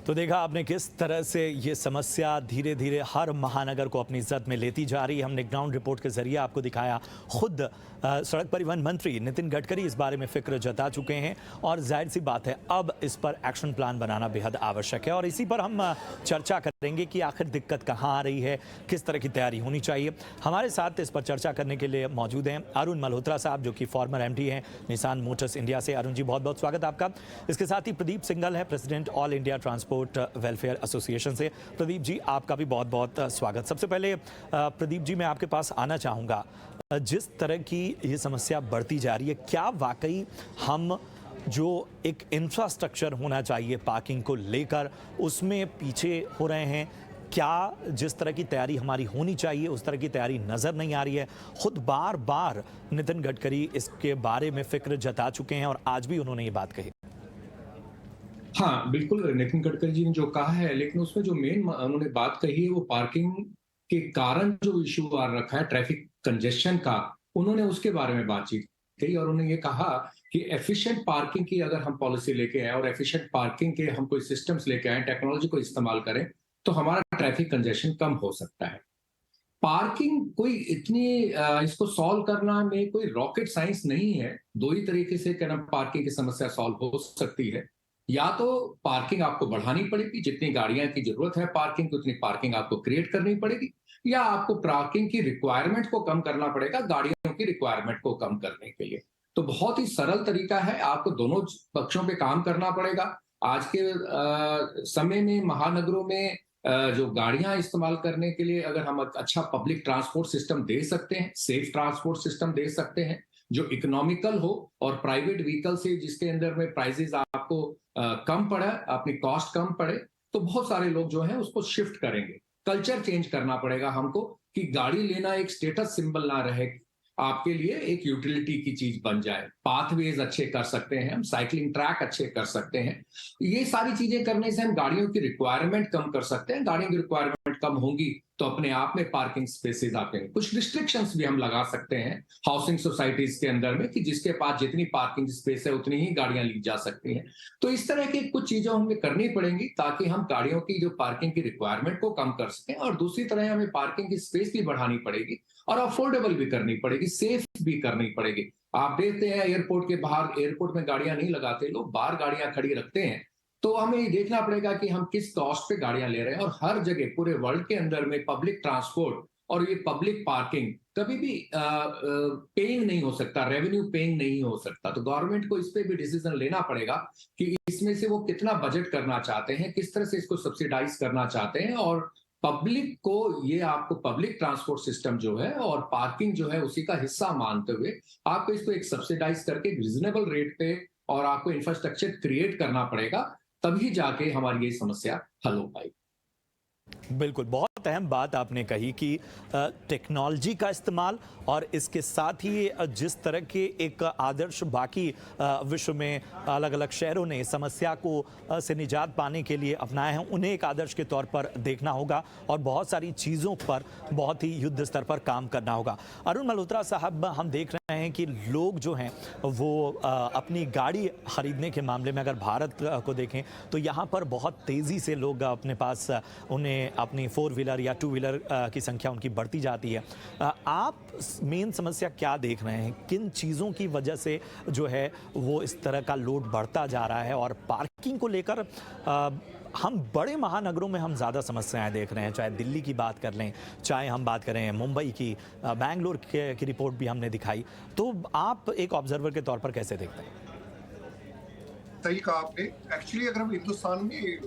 तो देखा आपने किस तरह से ये समस्या धीरे धीरे हर महानगर को अपनी जद में लेती जा रही है। हमने ग्राउंड रिपोर्ट के जरिए आपको दिखाया। खुद सड़क परिवहन मंत्री नितिन गडकरी इस बारे में फिक्र जता चुके हैं और जाहिर सी बात है अब इस पर एक्शन प्लान बनाना बेहद आवश्यक है और इसी पर हम चर्चा करेंगे कि आखिर दिक्कत कहाँ आ रही है, किस तरह की तैयारी होनी चाहिए। हमारे साथ इस पर चर्चा करने के लिए मौजूद हैं अरुण मल्होत्रा साहब, जो कि फॉर्मर एमडी हैं निसान मोटर्स इंडिया से। अरुण जी, बहुत बहुत स्वागत आपका। इसके साथ ही प्रदीप सिंघल है, president all India transport welfare association से। प्रदीप जी, आपका भी बहुत बहुत स्वागत। सबसे पहले प्रदीप जी, मैं आपके पास आना चाहूँगा। जिस तरह की ये समस्या बढ़ती जा रही है, क्या वाकई हम जो एक इंफ्रास्ट्रक्चर होना चाहिए पार्किंग को लेकर उसमें पीछे हो रहे हैं? क्या जिस तरह की तैयारी हमारी होनी चाहिए उस तरह की तैयारी नज़र नहीं आ रही है? खुद बार बार नितिन गडकरी इसके बारे में फिक्र जता चुके हैं और आज भी उन्होंने ये बात कही। हाँ, बिल्कुल नितिन गडकरी जी ने जो कहा है, लेकिन उसमें जो मेन उन्होंने बात कही है वो पार्किंग के कारण जो इशू आ रखा है ट्रैफिक कंजेशन का, उन्होंने उसके बारे में बातचीत की और उन्होंने ये कहा कि एफिशिएंट पार्किंग की अगर हम पॉलिसी लेके आए और एफिशिएंट पार्किंग के हम कोई सिस्टम्स लेके आए, टेक्नोलॉजी को इस्तेमाल करें, तो हमारा ट्रैफिक कंजेशन कम हो सकता है। पार्किंग कोई इतनी इसको सॉल्व करना में कोई रॉकेट साइंस नहीं है। दो ही तरीके से क्या नाम पार्किंग की समस्या सॉल्व हो सकती है। या तो पार्किंग आपको बढ़ानी पड़ेगी, जितनी गाड़ियां की जरूरत है पार्किंग की उतनी पार्किंग आपको क्रिएट करनी पड़ेगी, या आपको पार्किंग की रिक्वायरमेंट को कम करना पड़ेगा गाड़ियों की रिक्वायरमेंट को कम करने के लिए। तो बहुत ही सरल तरीका है, आपको दोनों पक्षों पे काम करना पड़ेगा। आज के समय में महानगरों में जो गाड़ियां इस्तेमाल करने के लिए अगर हम अच्छा पब्लिक ट्रांसपोर्ट सिस्टम दे सकते हैं, सेफ ट्रांसपोर्ट सिस्टम दे सकते हैं जो इकोनॉमिकल हो और प्राइवेट व्हीकल से जिसके अंदर में प्राइसेस आपको कम पड़े, अपनी कॉस्ट कम पड़े, तो बहुत सारे लोग जो है उसको शिफ्ट करेंगे। कल्चर चेंज करना पड़ेगा हमको कि गाड़ी लेना एक स्टेटस सिंबल ना रहे, आपके लिए एक यूटिलिटी की चीज बन जाए। पाथवेज अच्छे कर सकते हैं हम, साइकिलिंग ट्रैक अच्छे कर सकते हैं। ये सारी चीजें करने से हम गाड़ियों की रिक्वायरमेंट कम कर सकते हैं। गाड़ियों की रिक्वायरमेंट कम होगी तो अपने आप में पार्किंग स्पेसेस आते हैं। कुछ रिस्ट्रिक्शंस भी हम लगा सकते हैं हाउसिंग सोसाइटीज के अंदर में कि जिसके पास जितनी पार्किंग स्पेस है उतनी ही गाड़ियां ली जा सकती हैं। तो इस तरह की कुछ चीजें हमें करनी पड़ेंगी ताकि हम गाड़ियों की जो पार्किंग की रिक्वायरमेंट को कम कर सकें, और दूसरी तरह हमें पार्किंग की स्पेस भी बढ़ानी पड़ेगी और अफोर्डेबल भी करनी पड़ेगी, सेफ भी करनी पड़ेगी। आप देखते हैं एयरपोर्ट के बाहर, एयरपोर्ट में गाड़ियां नहीं लगाते लोग, बाहर गाड़ियां खड़ी रखते हैं। तो हमें ये देखना पड़ेगा कि हम किस कॉस्ट पे गाड़ियां ले रहे हैं। और हर जगह पूरे वर्ल्ड के अंदर में पब्लिक ट्रांसपोर्ट और ये पब्लिक पार्किंग कभी भी पेइंग नहीं हो सकता, रेवेन्यू पेइंग नहीं हो सकता। तो गवर्नमेंट को इस पे भी डिसीजन लेना पड़ेगा कि इसमें से वो कितना बजट करना चाहते हैं, किस तरह से इसको सब्सिडाइज करना चाहते हैं, और पब्लिक को ये आपको पब्लिक ट्रांसपोर्ट सिस्टम जो है और पार्किंग जो है उसी का हिस्सा मानते हुए आपको इसको एक सब्सिडाइज करके रिजनेबल रेट पे और आपको इंफ्रास्ट्रक्चर क्रिएट करना पड़ेगा, तभी जाके हमारी ये समस्या हल हो पाएगी। बिल्कुल, बहुत अहम बात आपने कही कि टेक्नोलॉजी का इस्तेमाल और इसके साथ ही जिस तरह के एक आदर्श बाकी विश्व में अलग अलग शहरों ने समस्या को से निजात पाने के लिए अपनाए हैं, उन्हें एक आदर्श के तौर पर देखना होगा और बहुत सारी चीज़ों पर बहुत ही युद्ध स्तर पर काम करना होगा। अरुण मल्होत्रा साहब, हम देख रहे हैं कि लोग जो हैं वो अपनी गाड़ी खरीदने के मामले में अगर भारत को देखें तो यहाँ पर बहुत तेज़ी से लोग अपने पास उन्हें अपनी 4 व्हीलर या 2 व्हीलर की संख्या उनकी बढ़ती जाती है। आप मेन समस्या क्या देख रहे हैं? किन चीज़ों की वजह से जो है वो इस तरह का लोड बढ़ता जा रहा है? और पार्किंग को लेकर हम बड़े महानगरों में हम ज़्यादा समस्याएं देख रहे हैं, चाहे दिल्ली की बात कर लें, चाहे हम बात करें मुंबई की, बेंगलोर की रिपोर्ट भी हमने दिखाई। तो आप एक ऑब्जर्वर के तौर पर कैसे देखते हैं? सही कहा आपने। एक्चुअली अगर हम हिंदुस्तान में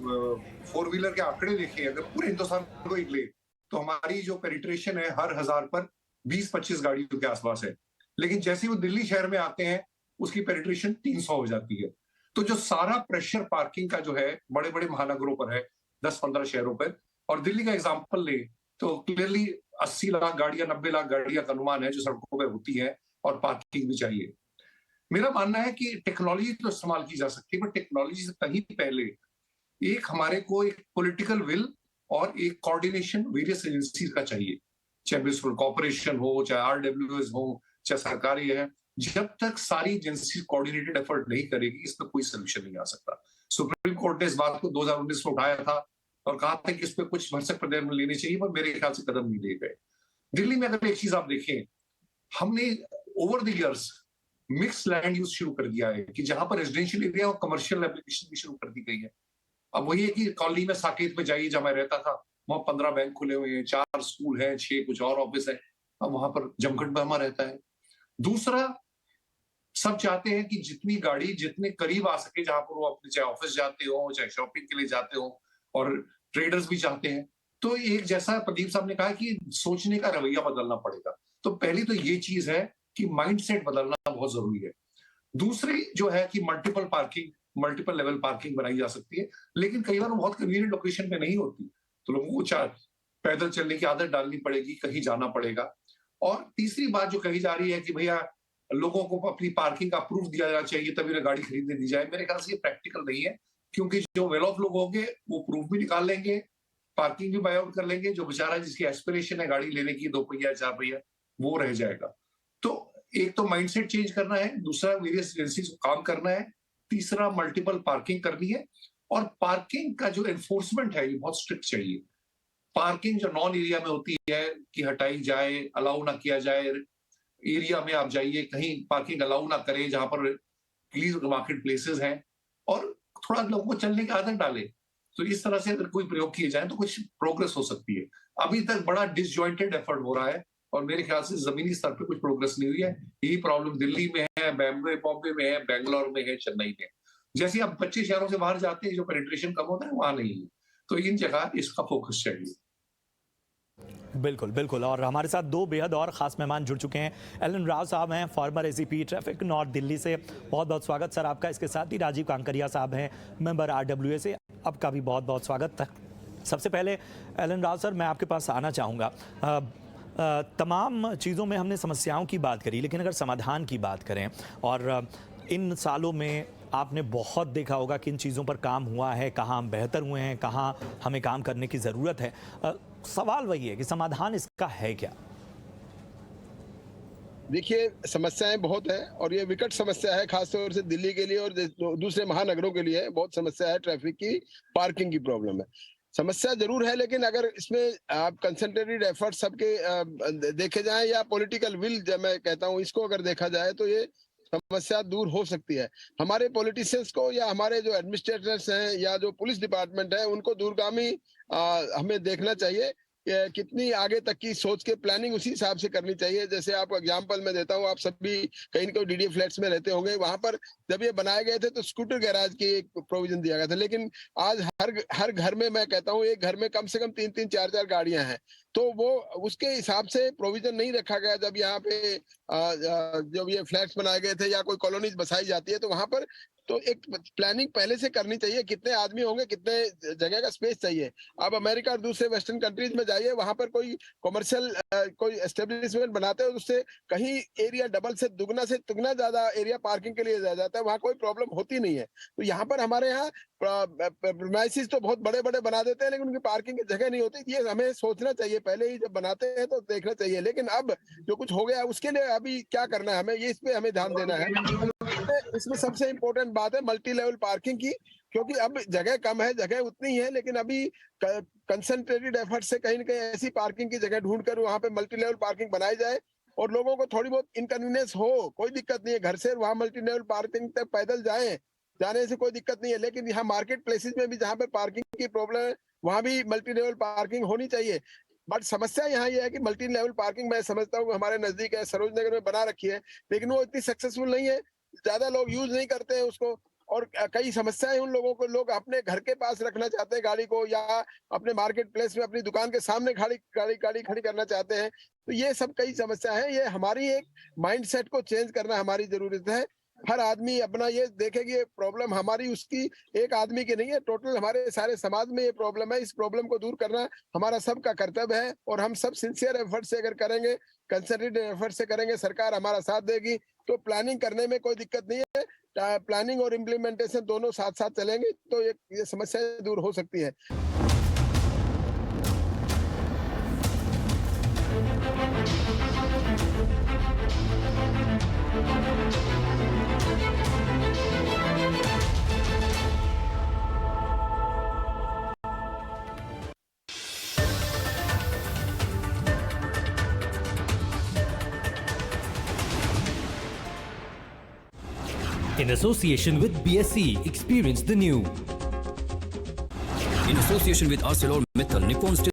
4 व्हीलर के आंकड़े देखें, अगर पूरे हिंदुस्तान को ही ले, तो हमारी जो पेनिट्रेशन है हर 1000 पर 20-25 गाड़ियों के आसपास है। लेकिन जैसे ही वो दिल्ली शहर में आते हैं उसकी पेनिट्रेशन 300 हो जाती है। तो जो सारा प्रेशर पार्किंग का जो है बड़े बड़े महानगरों पर है, 10-15 शहरों पर, और दिल्ली का एग्जाम्पल ले तो क्लियरली 80 लाख गाड़ियां, 90 लाख गाड़ियां का अनुमान है जो सड़कों पर होती है, और पार्किंग भी चाहिए। मेरा मानना है कि टेक्नोलॉजी तो इस्तेमाल की जा सकती है, बट टेक्नोलॉजी से कहीं पहले एक हमारे को एक पॉलिटिकल विल और एक कोऑर्डिनेशन वेरियस एजेंसीज का चाहिए, चाहे म्युनिसिपल कॉर्पोरेशन हो, चाहे RWS हो, चाहे सरकारी है। जब तक सारी एजेंसी कोऑर्डिनेटेड एफर्ट नहीं करेगी, इसमें कोई सोल्यूशन नहीं आ सकता। सुप्रीम कोर्ट ने इस बात को 2019 में उठाया था और कहा था कि इस पर कुछ भरसक कदम लेने चाहिए, पर मेरे ख्याल से कदम नहीं लिए गए। दिल्ली में अगर एक चीज आप देखें, हमने over the years mix land use शुरू कर दिया है कि जहां पर रेजिडेंशियल एरिया और कमर्शियल एप्लीकेशन भी शुरू कर दी गई है। अब वही है कि कॉलोनी में साकेत में जाइए जहां मैं रहता था, वहां 15 बैंक खुले हुए हैं, 4 स्कूल हैं, 6 कुछ और ऑफिस है। अब वहां पर जमघट बहमा रहता है। दूसरा, सब चाहते हैं कि जितनी गाड़ी जितने करीब आ सके, जहां पर वो अपने चाहे ऑफिस जाते हो, चाहे शॉपिंग के लिए जाते हो, और ट्रेडर्स भी चाहते हैं। तो एक जैसा प्रदीप साहब ने कहा कि सोचने का रवैया बदलना पड़ेगा। तो पहली तो ये चीज है कि माइंडसेट बदलना बहुत जरूरी है। दूसरी जो है कि मल्टीपल लेवल पार्किंग बनाई जा सकती है, लेकिन कई बार वो बहुत कन्वीनियंट लोकेशन पे नहीं होती, तो लोगों को पैदल चलने की आदत डालनी पड़ेगी, कहीं जाना पड़ेगा। और तीसरी बात जो कही जा रही है कि भैया लोगों को अपनी पार्किंग का प्रूफ दिया जाना चाहिए तभी उन्हें गाड़ी खरीदने दी जाए, मेरे ख्याल से ये प्रैक्टिकल नहीं है, क्योंकि जो वेल ऑफ लोग होंगे वो प्रूफ भी निकाल लेंगे, पार्किंग भी बाय आउट कर लेंगे। जो बेचारा जिसकी एस्पिरेशन है गाड़ी लेने की 2 पहिया 4 पहिया, वो रह जाएगा। तो एक तो माइंडसेट चेंज करना है, दूसरा वेरियस एजेंसीज को काम करना है, तीसरा मल्टीपल पार्किंग करनी है। और पार्किंग का जो एनफोर्समेंट है ये बहुत स्ट्रिक्ट चाहिए। पार्किंग जो नॉन एरिया में होती है कि हटाई जाए, अलाउ ना किया जाए, एरिया में आप जाइए कहीं पार्किंग अलाउ ना करें जहां पर क्लीन मार्केट प्लेसेस हैं, और थोड़ा लोगों को चलने की आदत डाले। तो इस तरह से अगर कोई प्रयोग किए जाए तो कुछ प्रोग्रेस हो सकती है। अभी तक बड़ा डिसजॉइंटेड एफर्ट हो रहा है और मेरे ख्याल से जमीनी स्तर पे कुछ प्रोग्रेस नहीं हुई है। यही प्रॉब्लम दिल्ली में है, बॉम्बे में है, बेंगलोर में है, चेन्नई में। जैसे अब बच्चे शहरों से बाहर जाते हैं, जो पेनिट्रेशन कम होता है वहां नहीं है। तो इन जगह इसका फोकस चाहिए। बिल्कुल बिल्कुल। और हमारे साथ 2 बेहद और ख़ास मेहमान जुड़ चुके हैं। एलन राव साहब हैं, farmer ACP traffic north Delhi से, बहुत बहुत स्वागत सर आपका। इसके साथ ही राजीव कांकरिया साहब हैं, मेंबर RWA से, आपका भी बहुत बहुत स्वागत। सबसे पहले एलन राव सर, मैं आपके पास आना चाहूँगा। तमाम चीज़ों में हमने समस्याओं की बात करी, लेकिन अगर समाधान की बात करें, और इन सालों में आपने बहुत देखा होगा कि इन चीज़ों पर काम हुआ है, कहाँ हम बेहतर हुए हैं, कहाँ हमें काम करने की ज़रूरत है। सवाल वही है कि समाधान इसका है क्या? देखिए, समस्याएं बहुत है और ये विकट समस्या है, खासतौर से दिल्ली के लिए और दूसरे महानगरों के लिए बहुत समस्या है। ट्रैफिक की, पार्किंग की प्रॉब्लम है, समस्या जरूर है, लेकिन अगर इसमें आप कंसंट्रेटेड एफर्ट सबके देखे जाएं या पॉलिटिकल विल, जब मैं कहता हूं इसको अगर देखा जाए, तो ये समस्या दूर हो सकती है। हमारे पॉलिटिशियंस को या हमारे जो एडमिनिस्ट्रेटर्स हैं या जो पुलिस डिपार्टमेंट है, उनको दूरगामी हमें देखना चाहिए कितनी आगे तक की सोच के प्लानिंग उसी हिसाब से करनी चाहिए। जैसे आपको एग्जांपल मैं देता हूँ, आप सभी कहीं कोई DDA फ्लैट्स में रहते होंगे, वहां पर जब ये बनाए गए थे तो स्कूटर गैराज की एक प्रोविजन दिया गया था, लेकिन आज हर घर में, मैं कहता हूँ एक घर में कम से कम 3-3, 4-4 गाड़ियां हैं, तो वो उसके हिसाब से प्रोविजन नहीं रखा गया। जब यहाँ पे जब ये फ्लैट्स बनाए गए थे या कोई कॉलोनीज बसाई जाती है, तो वहां पर तो एक प्लानिंग पहले से करनी चाहिए, कितने आदमी होंगे, कितने जगह का स्पेस चाहिए। आप अमेरिका और दूसरे वेस्टर्न कंट्रीज में जाइए, वहां पर कोई कमर्शियल कोई एस्टेब्लिशमेंट बनाते हैं, उससे कहीं एरिया डबल से दुगना से तिगुना ज्यादा एरिया पार्किंग के लिए जाता है, वहां कोई प्रॉब्लम होती नहीं है। तो यहाँ पर हमारे यहाँ प्रीमाइसेस तो बहुत बड़े बड़े बना देते हैं, लेकिन उनकी पार्किंग की जगह नहीं होती। ये हमें सोचना चाहिए, पहले ही जब बनाते हैं तो देखना चाहिए। लेकिन अब जो कुछ हो गया, उसके लिए अभी क्या करना है हमें, ये इस पे हमें ध्यान देना है। इसमें सबसे इम्पोर्टेंट बात है मल्टी लेवल पार्किंग की, क्योंकि अब जगह कम है, जगह उतनी है, लेकिन अभी कंसंट्रेटेड एफर्ट से कहीं न कहीं ऐसी पार्किंग की जगह ढूंढकर वहां पे मल्टी लेवल पार्किंग बनाई जाए और लोगों को थोड़ी बहुत इनकन्वीनियंस हो, कोई दिक्कत नहीं है, घर से वहां मल्टी लेवल पार्किंग तक पैदल जाने से कोई दिक्कत नहीं है। लेकिन यहाँ मार्केट प्लेसेस में भी जहाँ पे पार्किंग की प्रॉब्लम है, वहां भी मल्टी लेवल पार्किंग होनी चाहिए। बट समस्या यहाँ ये है कि मल्टी लेवल पार्किंग मैं समझता हूँ हमारे नजदीक है, सरोज नगर में बना रखी है, लेकिन वो इतनी सक्सेसफुल नहीं है, ज्यादा लोग यूज नहीं करते हैं उसको। और कई समस्याएं उन लोगों को, लोग अपने घर के पास रखना चाहते हैं गाड़ी को, या अपने मार्केट प्लेस में अपनी दुकान के सामने गाड़ी खड़ी करना चाहते हैं। तो ये सब कई समस्या है। ये हमारी एक माइंडसेट को चेंज करना हमारी जरूरत है। हर आदमी अपना ये देखे कि ये प्रॉब्लम हमारी, उसकी एक आदमी की नहीं है, टोटल हमारे सारे समाज में ये प्रॉब्लम है। इस प्रॉब्लम को दूर करना हमारा सबका कर्तव्य है और हम सब सिंसियर एफर्ट से अगर करेंगे, कंसंट्रेटेड एफर्ट से करेंगे, सरकार हमारा साथ देगी, तो प्लानिंग करने में कोई दिक्कत नहीं है। प्लानिंग और इम्प्लीमेंटेशन दोनों साथ साथ चलेंगे तो ये समस्या दूर हो सकती है। In association with BSC, experience the new. In association with ArcelorMittal Nippon Steel